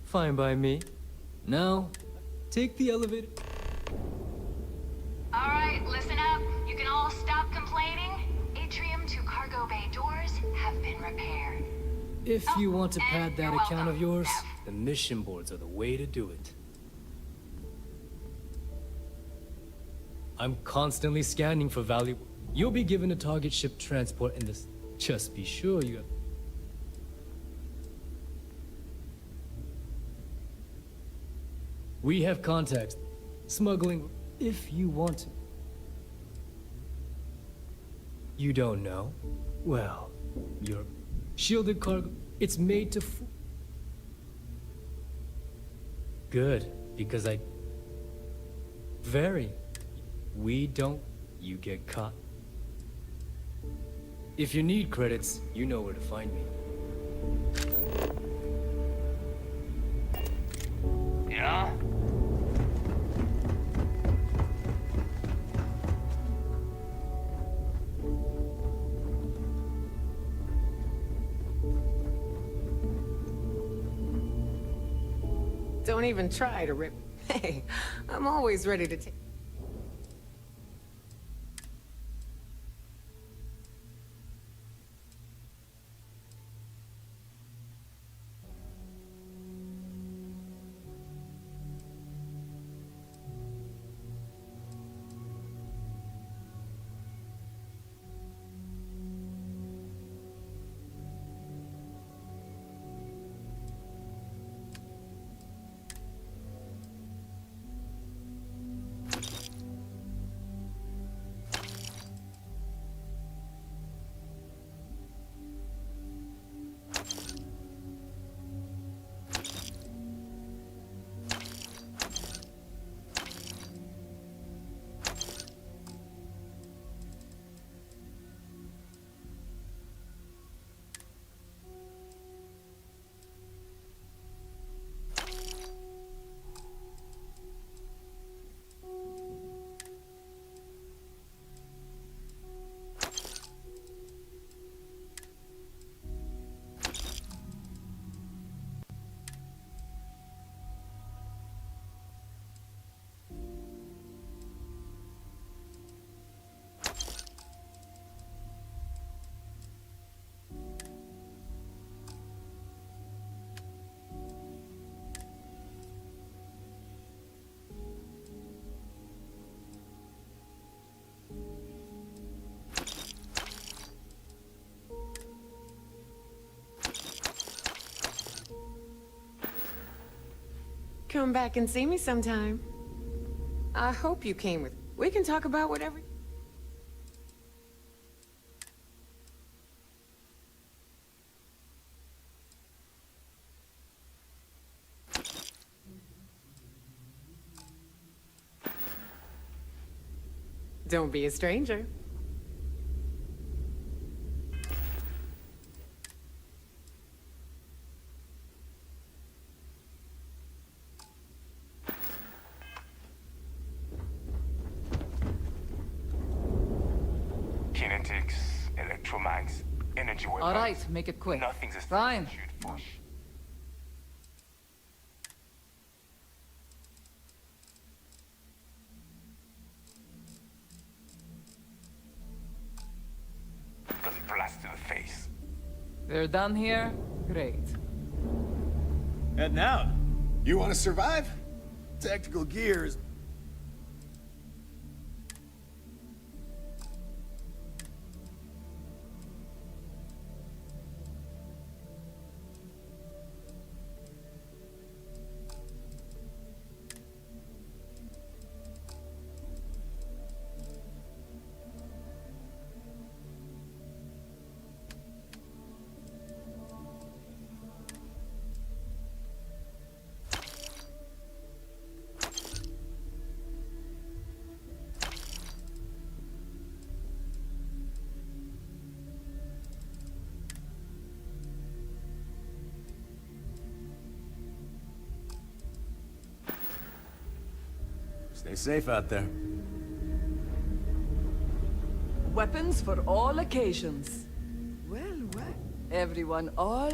H: Fine by me. Now, take the elevator.
L: All right, listen up. You can all stop complaining. Atrium to cargo bay doors have been repaired.
H: If you want to pad that account of yours, the mission boards are the way to do it. I'm constantly scanning for valuable... You'll be given a target ship transport in this... Just be sure you... We have contacts. Smuggling, if you want to. You don't know? Well, your shielded cargo, it's made to Good, because Very. We don't... You get caught. If you need credits, you know where to find me.
J: Yeah?
C: Don't even try to rip. Hey, I'm always ready to take... Come back and see me sometime. I hope you came with... We can talk about whatever... Don't be a stranger.
Q: Kinetics, electromags, energy weapons.
S: All right, make it quick.
Q: Nothing's a
S: Fine.
Q: Because it blasts to the face.
S: We're done here? Great.
D: Heading out. You want to survive? Tactical gear is... Stay safe out there.
S: Weapons for all occasions. Well, well. Everyone all...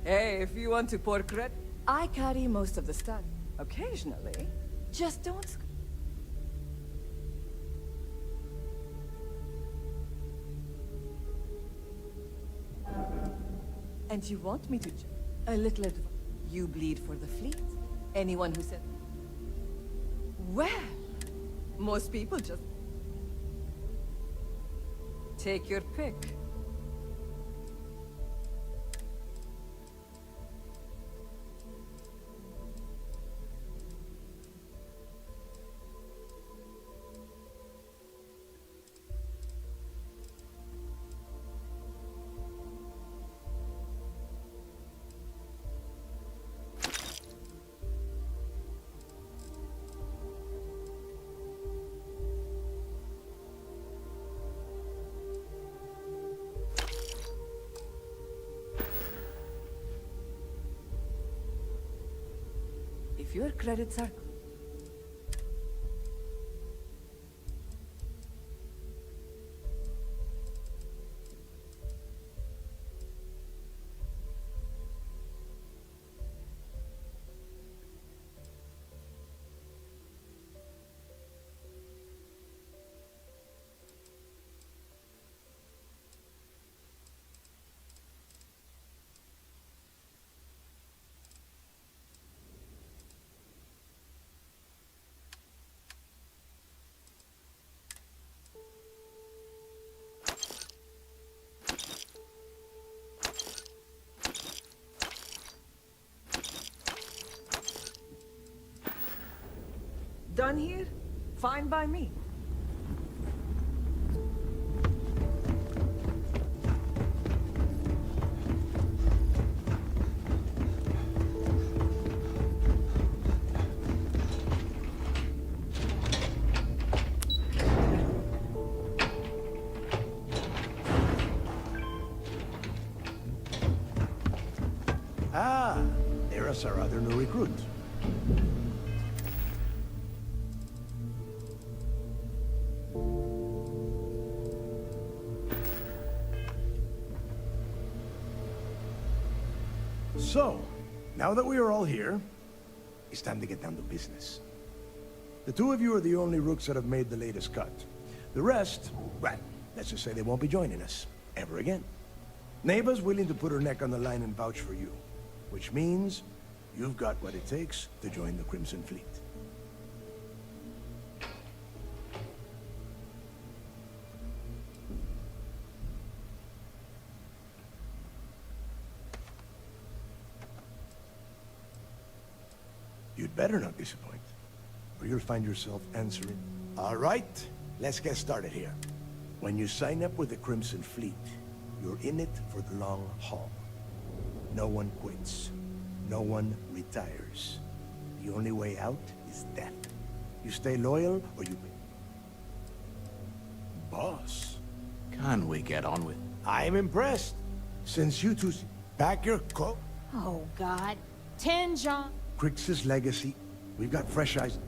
S: Hey, if you want to pour credit, I carry most of the stuff. Occasionally. Just don't... And you want me to... A little advice. You bleed for the fleet. Anyone who said... Well, most people just... Take your pick. If your credits are... Done here? Fine by me.
K: Ah, there's our other new recruit. So, now that we are all here, it's time to get down to business. The two of you are the only rooks that have made the latest cut. The rest, well, let's just say they won't be joining us, ever again. Neva's willing to put her neck on the line and vouch for you, which means you've got what it takes to join the Crimson Fleet. You'd better not disappoint, or you'll find yourself answering. All right, let's get started here. When you sign up with the Crimson Fleet, you're in it for the long haul. No one quits. No one retires. The only way out is death. You stay loyal, or you... Boss.
U: Can we get on with?
K: I'm impressed. Since you two... Pack your coat.
V: Oh, God. 10, John.
K: Crix's legacy. We've got fresh eyes.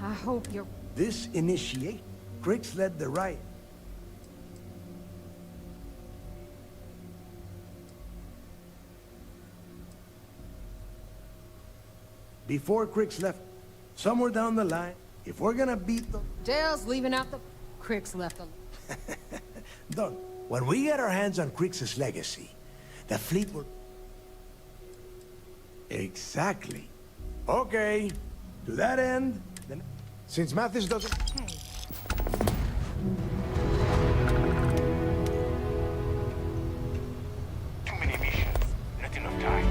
V: I hope you're...
K: This initiate. Crix led the right. Before Crix left, somewhere down the line, if we're gonna beat them...
V: Dale's leaving out the... Crix left the...
K: Done. When we get our hands on Crix's legacy, the fleet will... Exactly. Okay. To that end, then... Since Mathis doesn't...
V: Hey.
Q: Too many missions. Not enough time.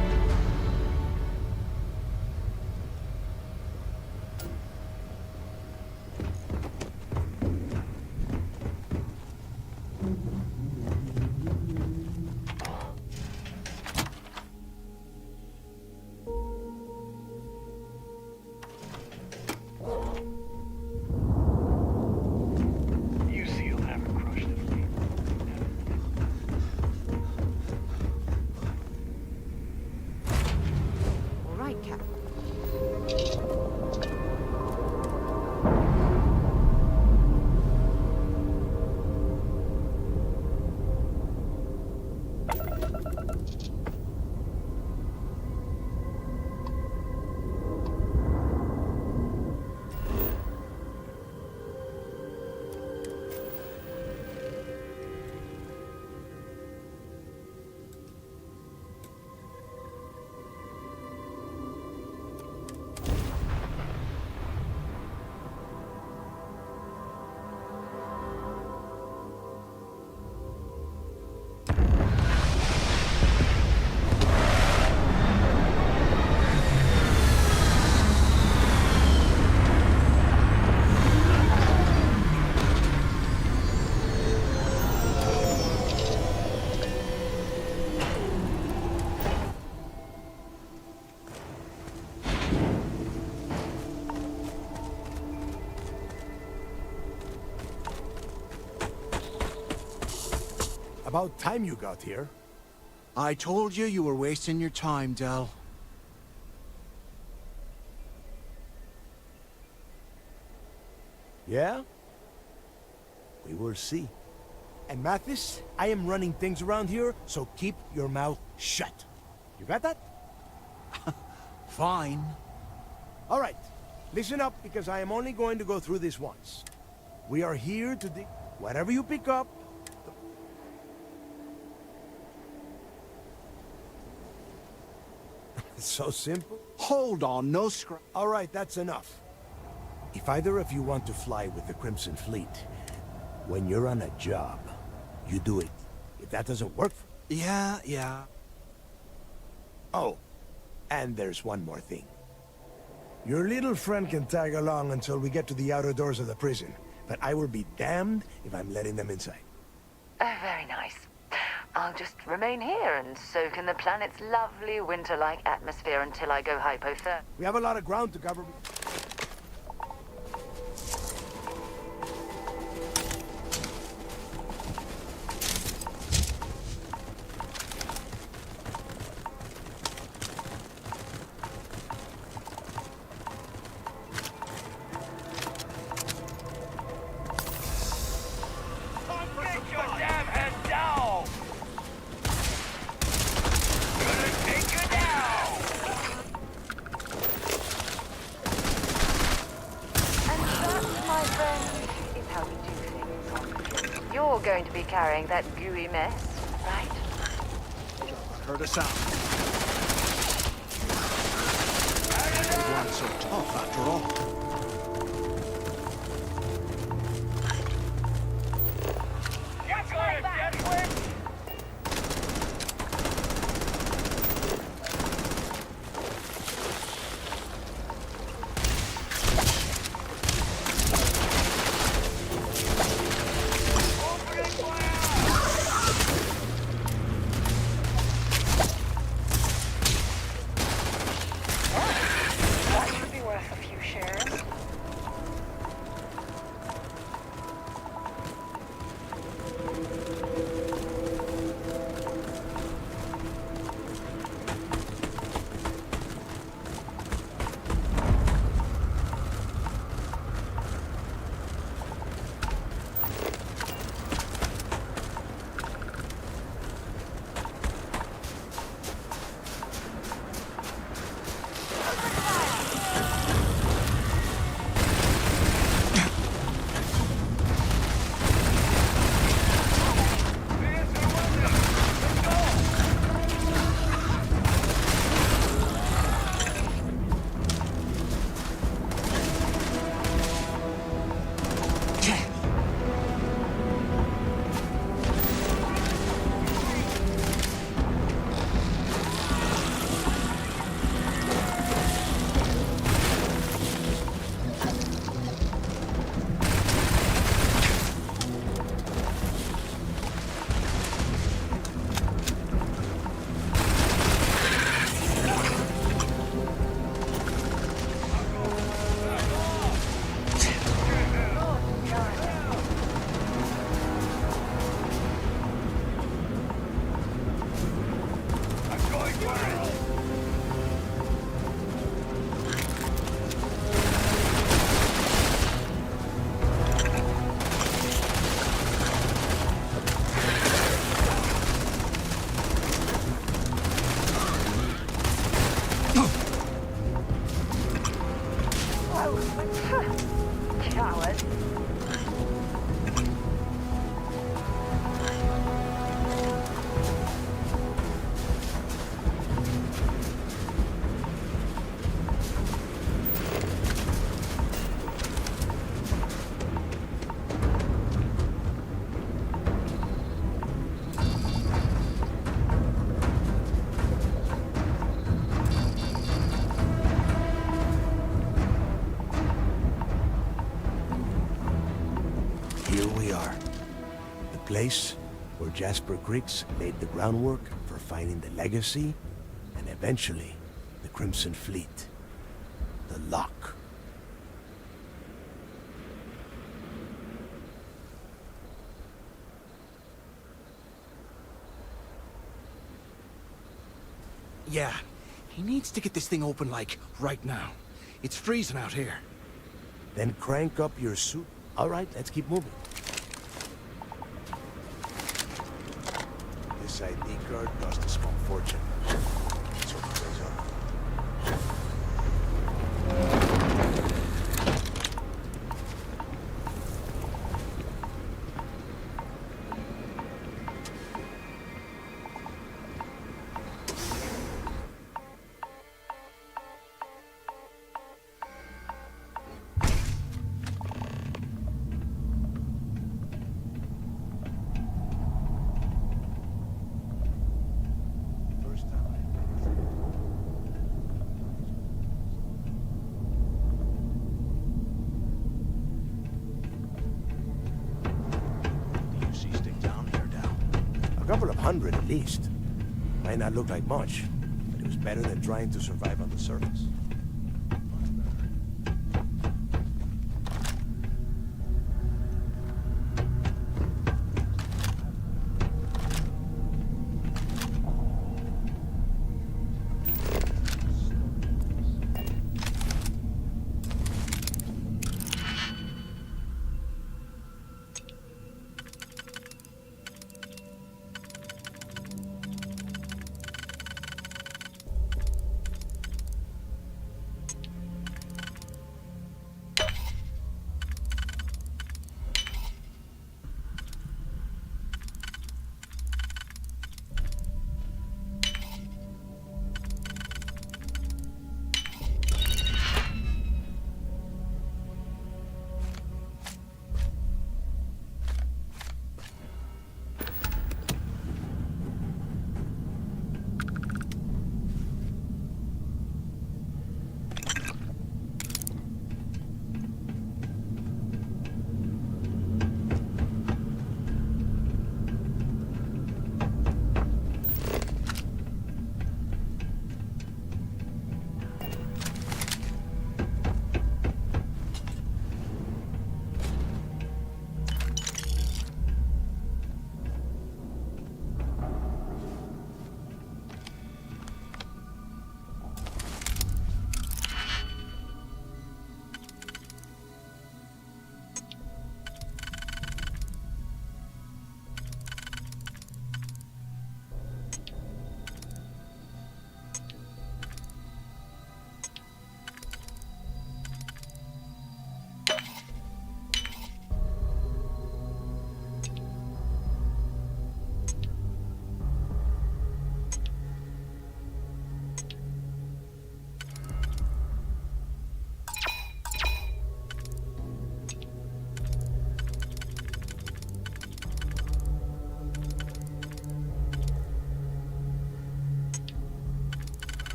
E: All right, Captain.
K: About time you got here.
N: I told you you were wasting your time, Del.
K: Yeah? We will see. And Mathis, I am running things around here, so keep your mouth shut. You got that?
W: Fine.
K: All right. Listen up, because I am only going to go through this once. We are here to whatever you pick up... It's so simple.
W: Hold on, no scrap.
K: All right, that's enough. If either of you want to fly with the Crimson Fleet, when you're on a job, you do it. If that doesn't work...
W: Yeah.
K: Oh, and there's one more thing. Your little friend can tag along until we get to the outer doors of the prison, but I will be damned if I'm letting them inside.
N: Oh, very nice. I'll just remain here and soak in the planet's lovely winter-like atmosphere until I go hypothermic.
K: We have a lot of ground to cover.
N: You're going to be carrying that gooey mess, right?
W: I heard a sound. They weren't so tough after all.
N: Coward.
K: Here we are. The place where Jasper Griggs laid the groundwork for finding the Legacy, and eventually, the Crimson Fleet. The Lock.
W: Yeah, he needs to get this thing open, like, right now. It's freezing out here.
K: Then crank up your suit. All right, let's keep moving. This ID card cost a small fortune. Let's hope it goes up. A couple of hundred at least. Might not look like much, but it was better than trying to survive on the surface.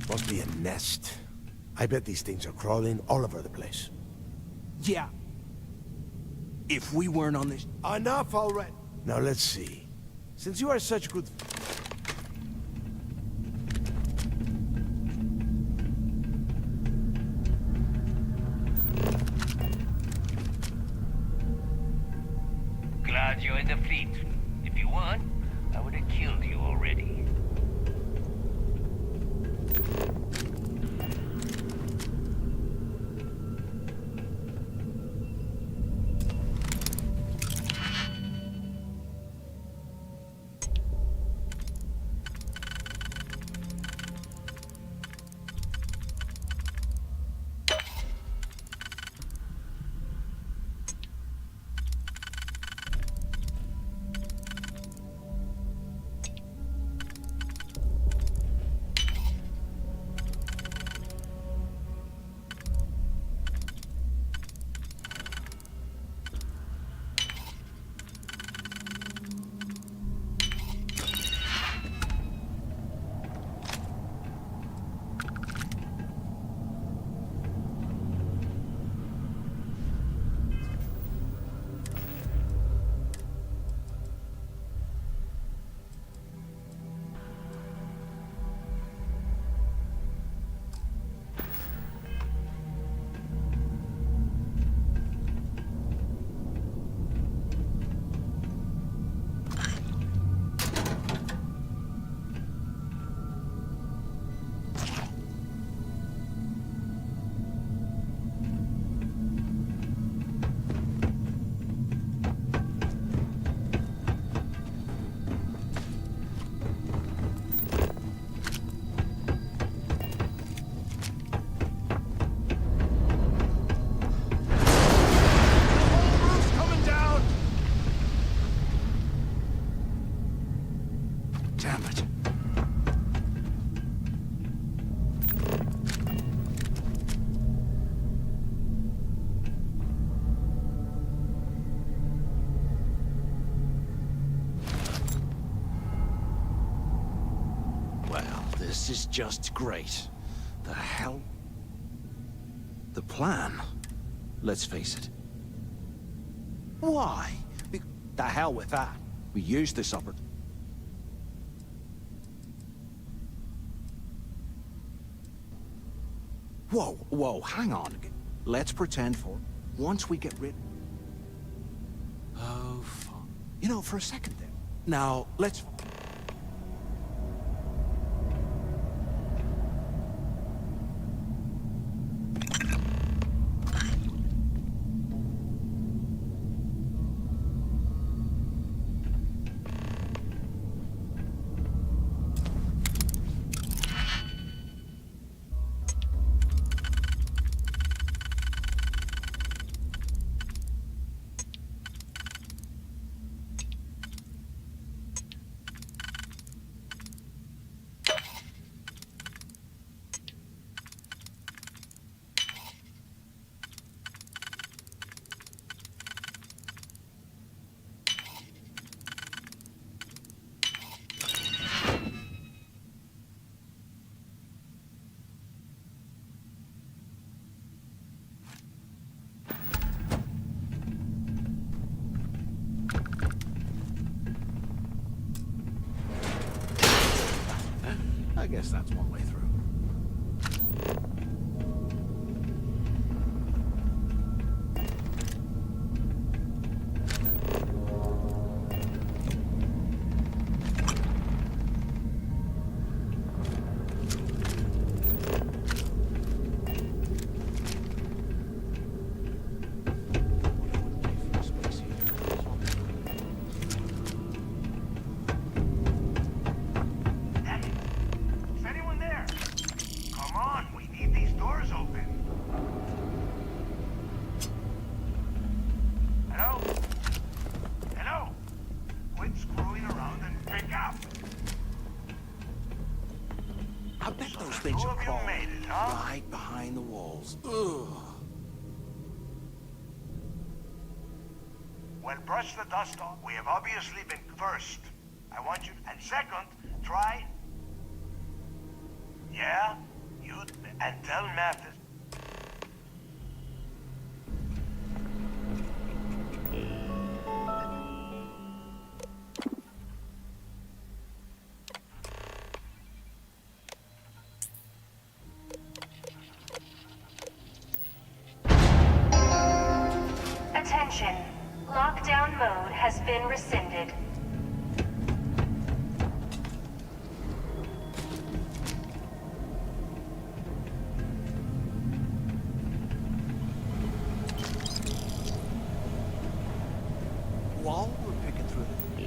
K: Must be a nest. I bet these things are crawling all over the place.
O: Yeah. If we weren't on this...
K: Enough already! Now let's see. Since you are such good...
J: Glad you're in the fleet. If you weren't, I would have killed you already.
O: This is just great. The hell? The plan? Let's face it. Why? The hell with that. We used this opportunity. Whoa, hang on. Let's pretend for... Once we get rid... Oh, fuck. You know, for a second there. Now, let's... I guess that's one way through. Things are crawling right behind the walls. Ugh.
R: Well, brush the dust off. We have obviously been first. I want you... And second, try... Yeah? And tell Mathis.
L: Attention. Lockdown mode has been rescinded.
O: While we're picking through the...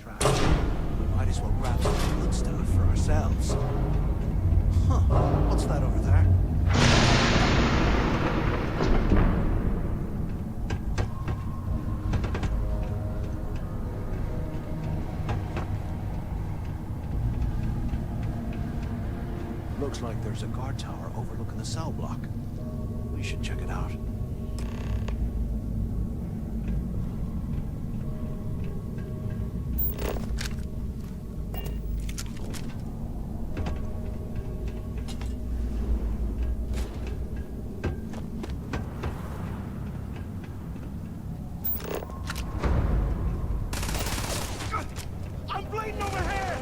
O: Trash. We might as well grab some good stuff for ourselves. Huh. What's that over there? Looks like there's a guard tower overlooking the cell block. We should check it out.
R: I'm bleeding over here!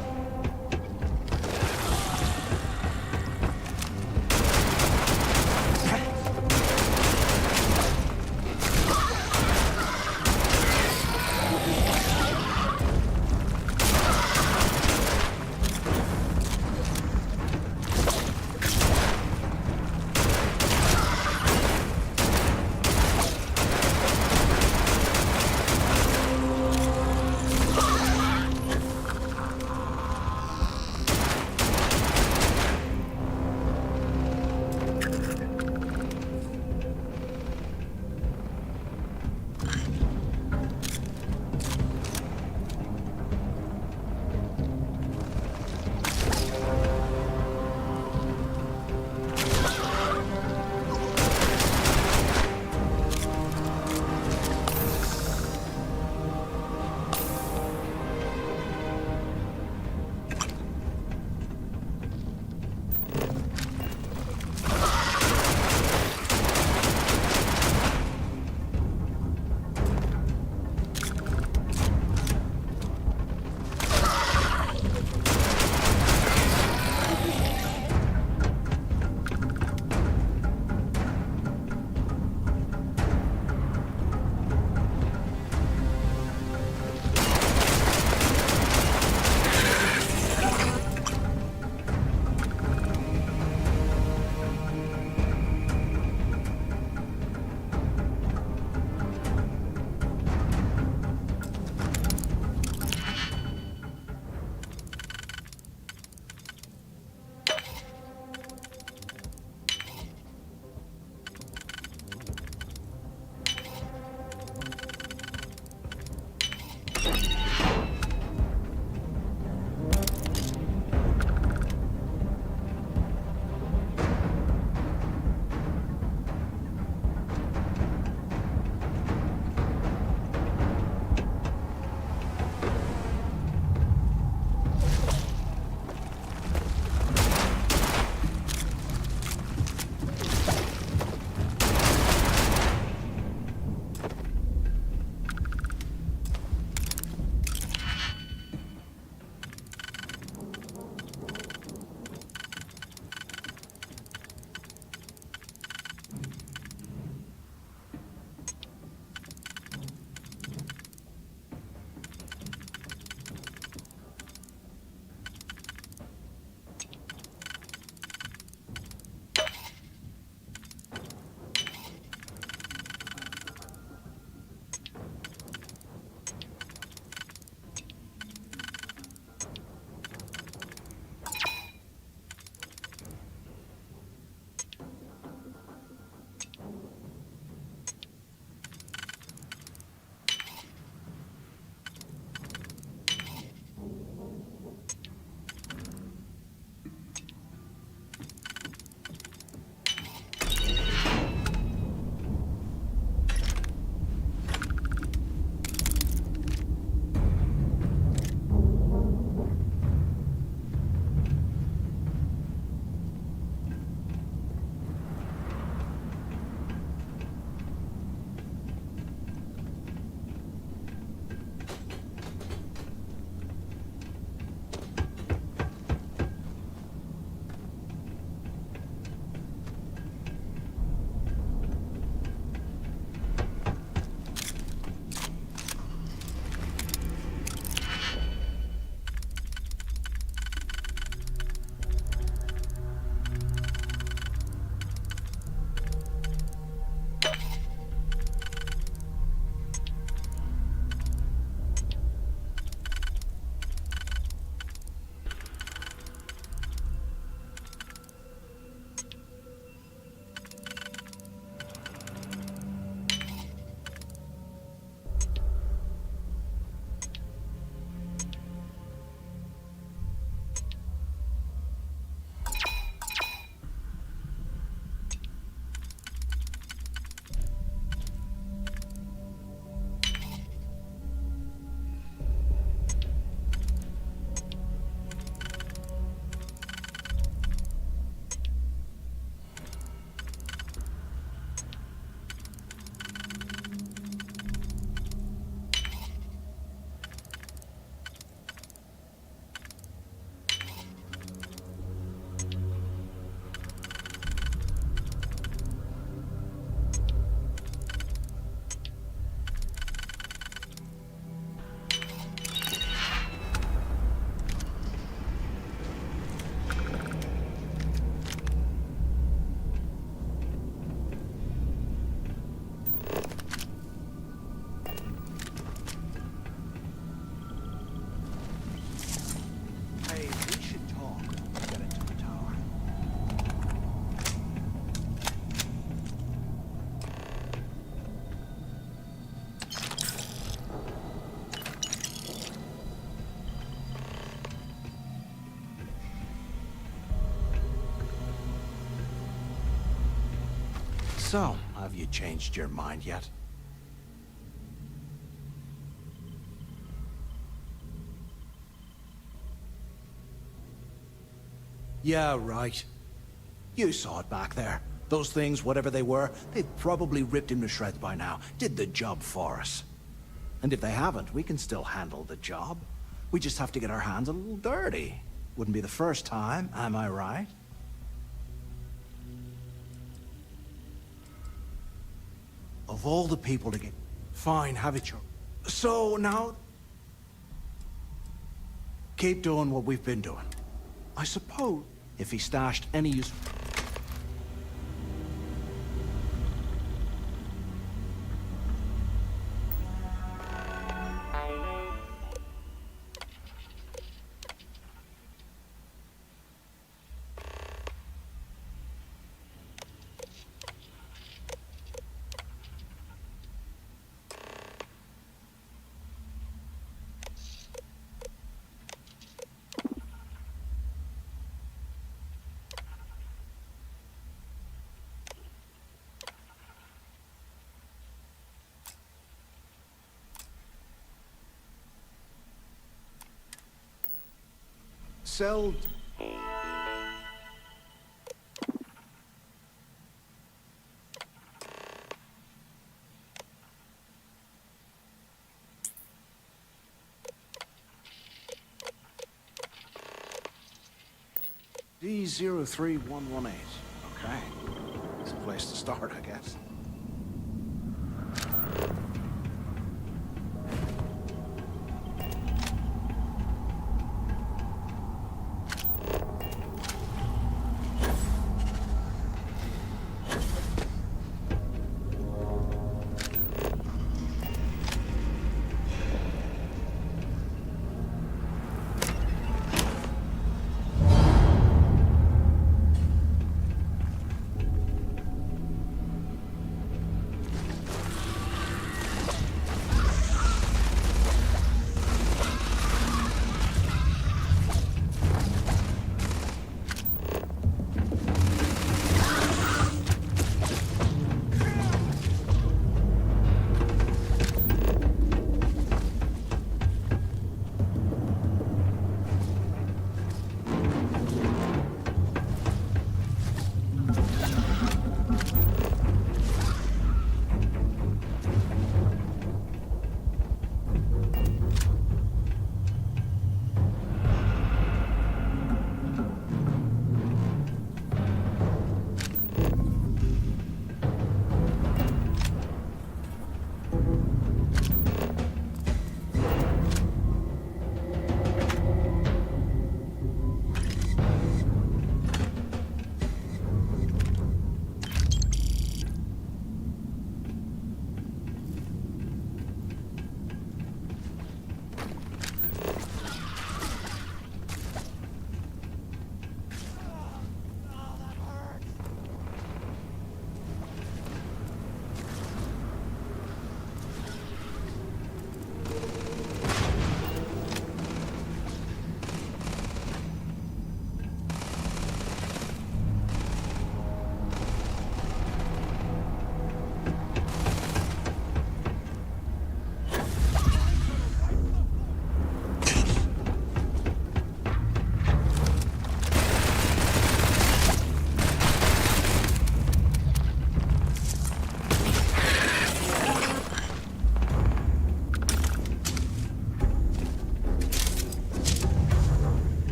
O: So, have you changed your mind yet? Yeah, right. You saw it back there. Those things, whatever they were, they've probably ripped him to shreds by now. Did the job for us. And if they haven't, we can still handle the job. We just have to get our hands a little dirty. Wouldn't be the first time, am I right? Of all the people to get... Fine, have it your... So, now... Keep doing what we've been doing. I suppose if he stashed any use... Sell... D03118. Okay. It's a place to start, I guess.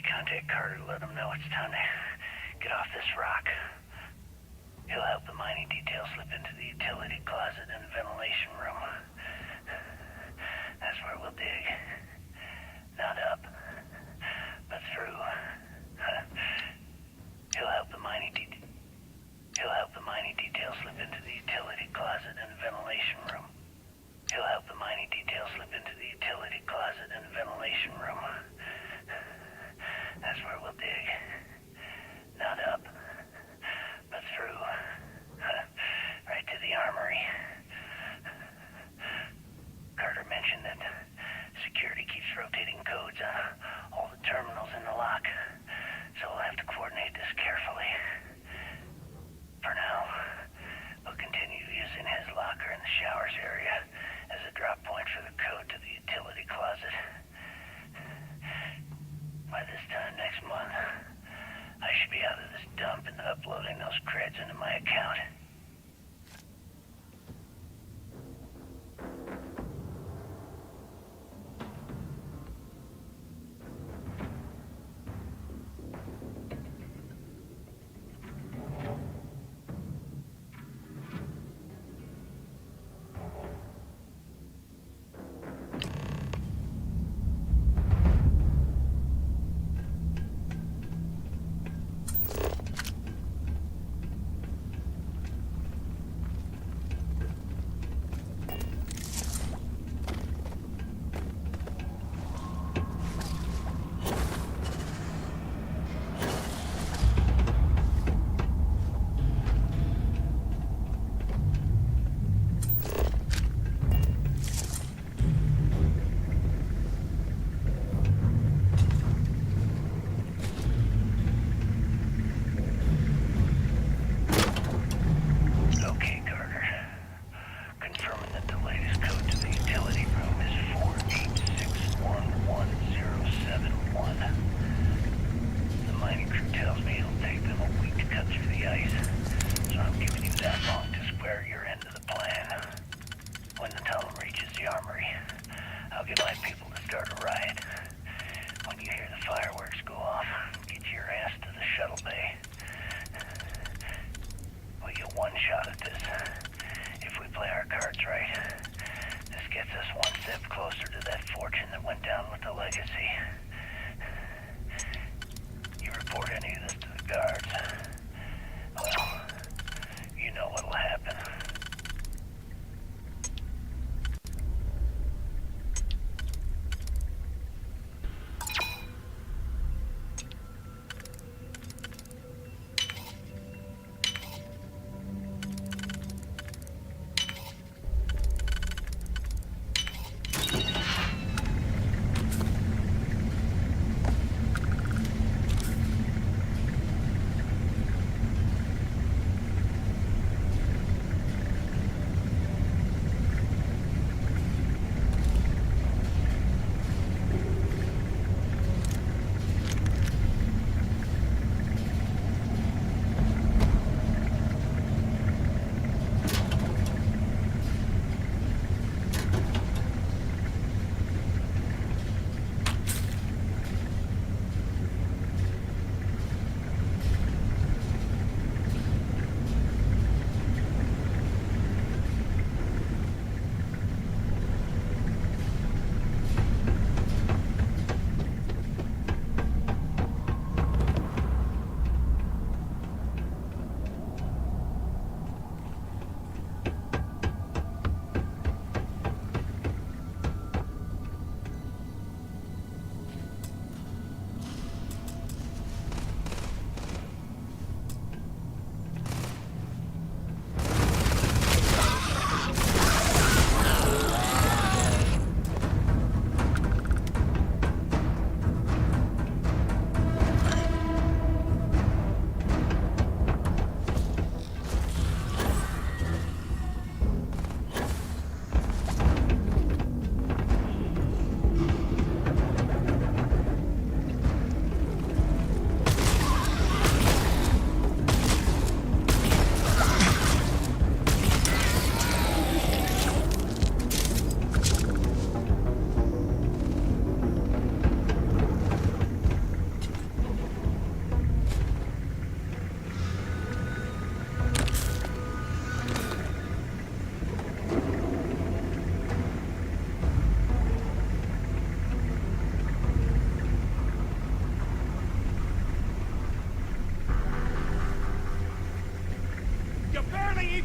J: Contact Carter, let him know it's time to get off this rock. He'll help the mining detail slip into the utility closet and ventilation room. That's where we'll dig. Not up, but through. He'll help the mining detail slip into the utility closet and ventilation room. He'll help the mining detail slip into the utility closet and ventilation room. That's where we'll dig. Not up, but through. Right to the armory. Carter mentioned that security keeps rotating codes on all the terminals in the lock, so we'll have to coordinate this carefully. For now, we'll continue using his locker in the showers area as a drop point for the code to the utility closet. By this time next month, I should be out of this dump and uploading those creds into my account.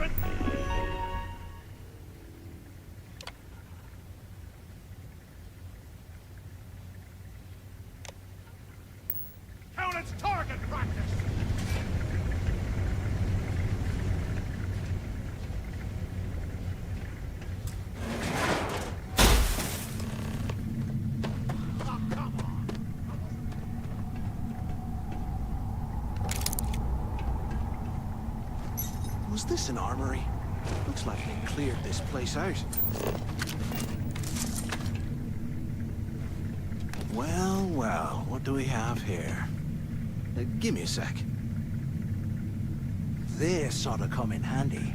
R: open! Count its target practice!
O: Was this an armory? Looks like they cleared this place out. Well, well, what do we have here? Give me a sec. This ought to come in handy.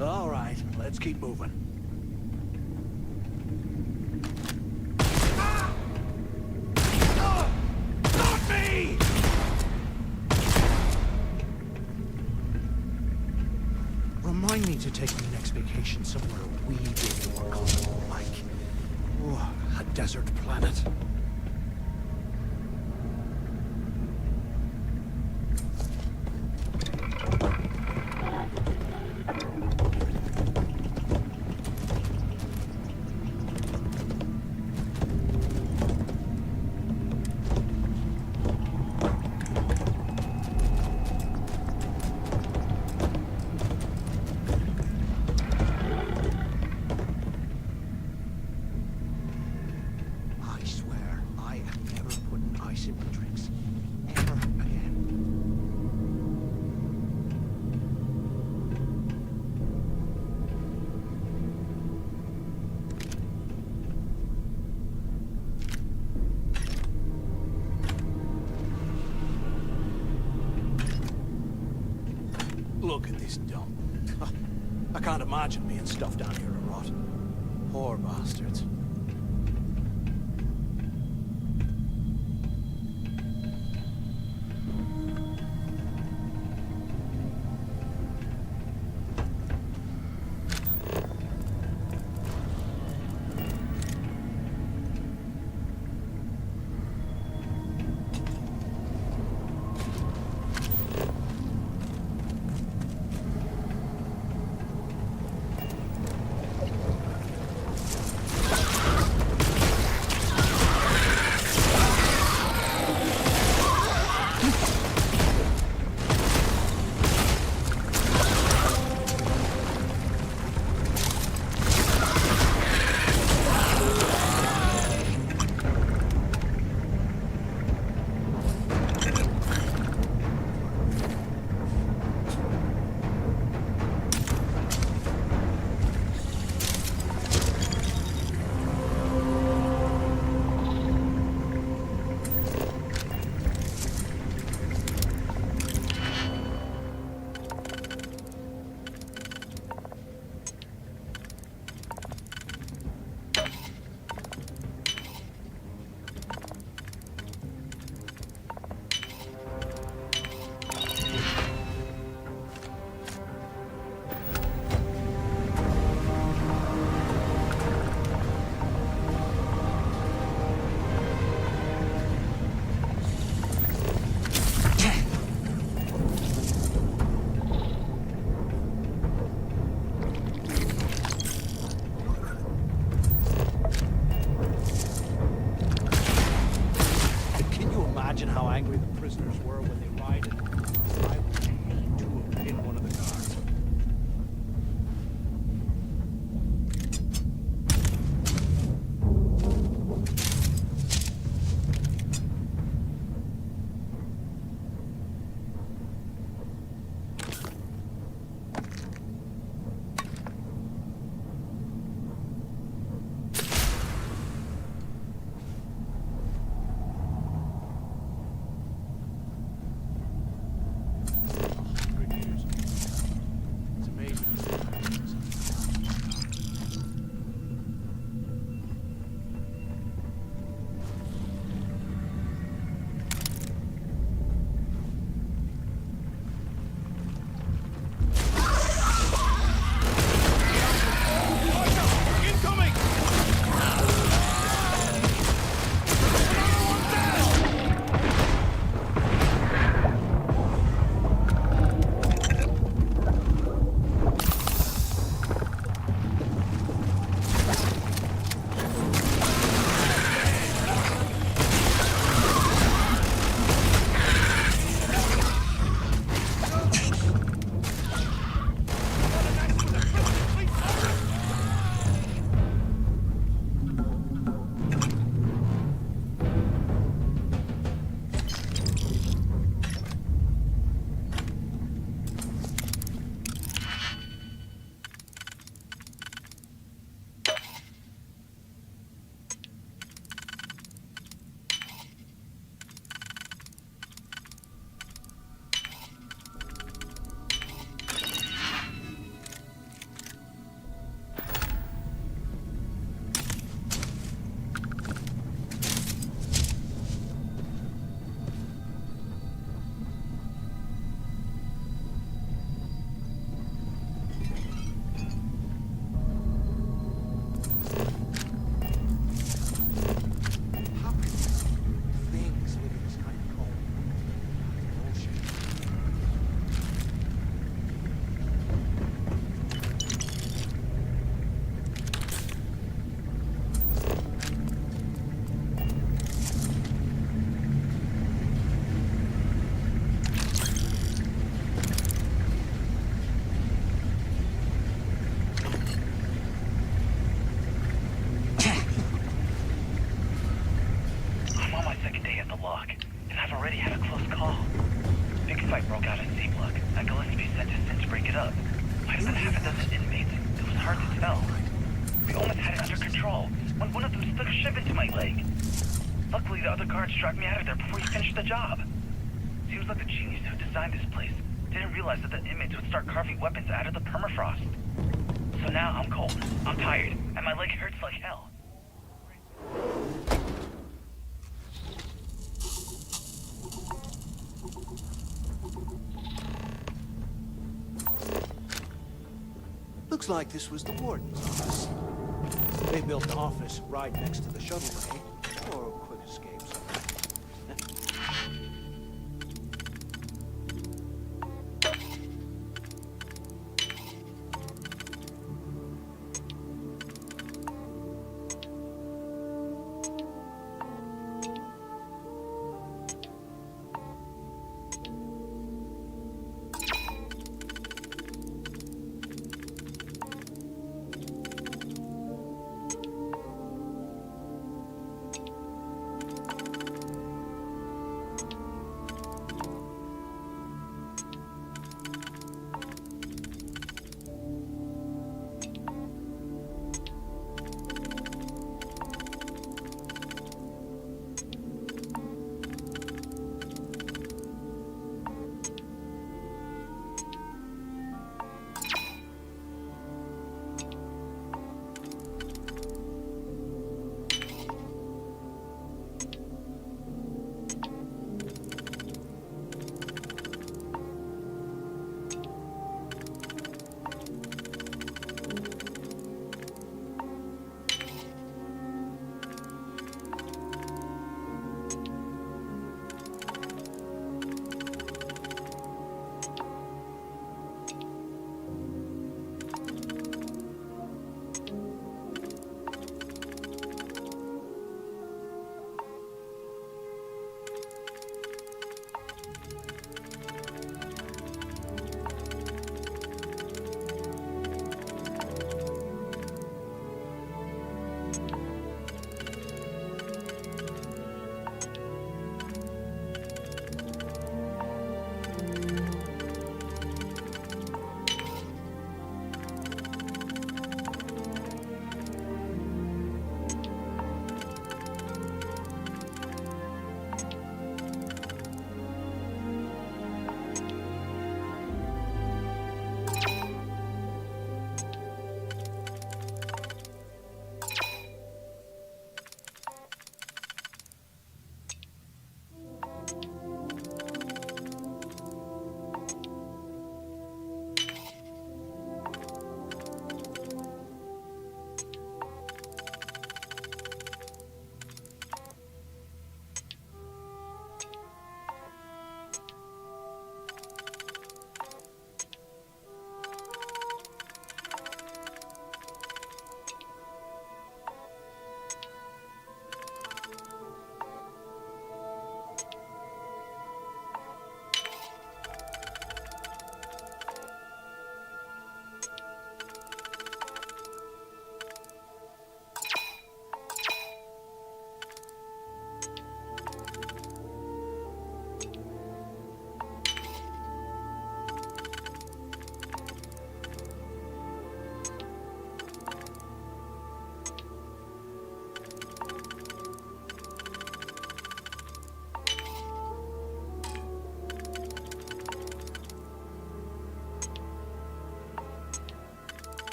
O: All right, let's keep moving.
R: Not me!
O: Remind me to take my next vacation somewhere a wee bit more comfortable, like a desert planet. Look at this dump. I can't imagine being stuffed down here to rot. Poor bastards.
J: Hopefully the other guards drag me out of there before you finish the job. Seems like the genius who designed this place didn't realize that the inmates would start carving weapons out of the permafrost. So now I'm cold, I'm tired, and my leg hurts like hell.
O: Looks like this was the warden's office. They built the office right next to the shuttle bay, or quick escapes.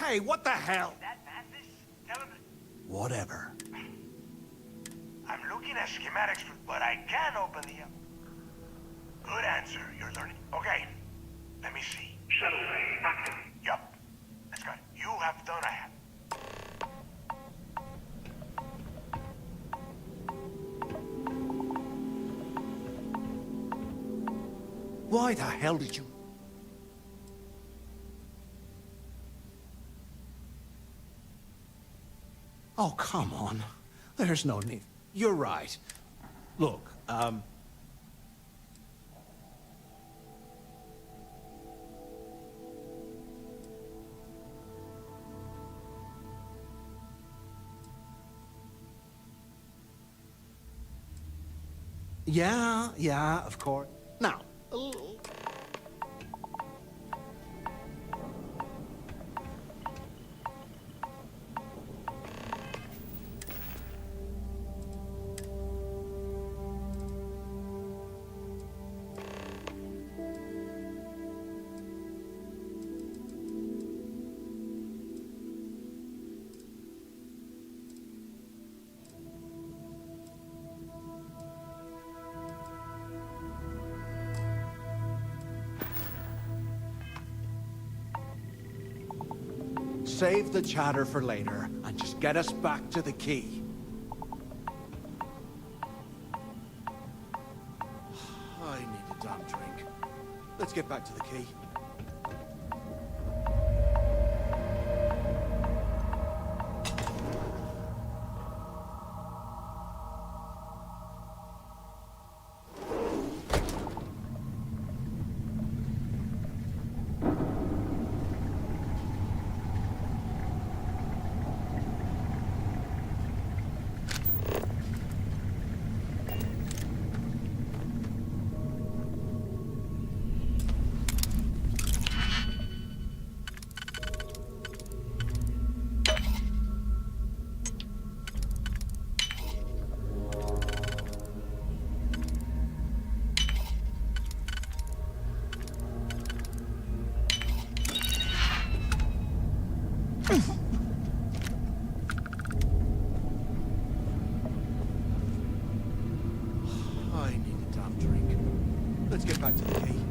O: Hey, what the hell?
R: That passes? Tell him.
O: Whatever.
R: I'm looking at schematics, but I can open the... Good answer. You're learning. Okay. Let me see. Shuttle bay active. Yup. That's good. You have done a hat.
O: Why the hell did you... Oh, come on. There's no need. You're right. Look, Yeah, of course. Now, save the chatter for later, and just get us back to the key. I need a damn drink. Let's get back to the key. I need a damn drink. Let's get back to the key.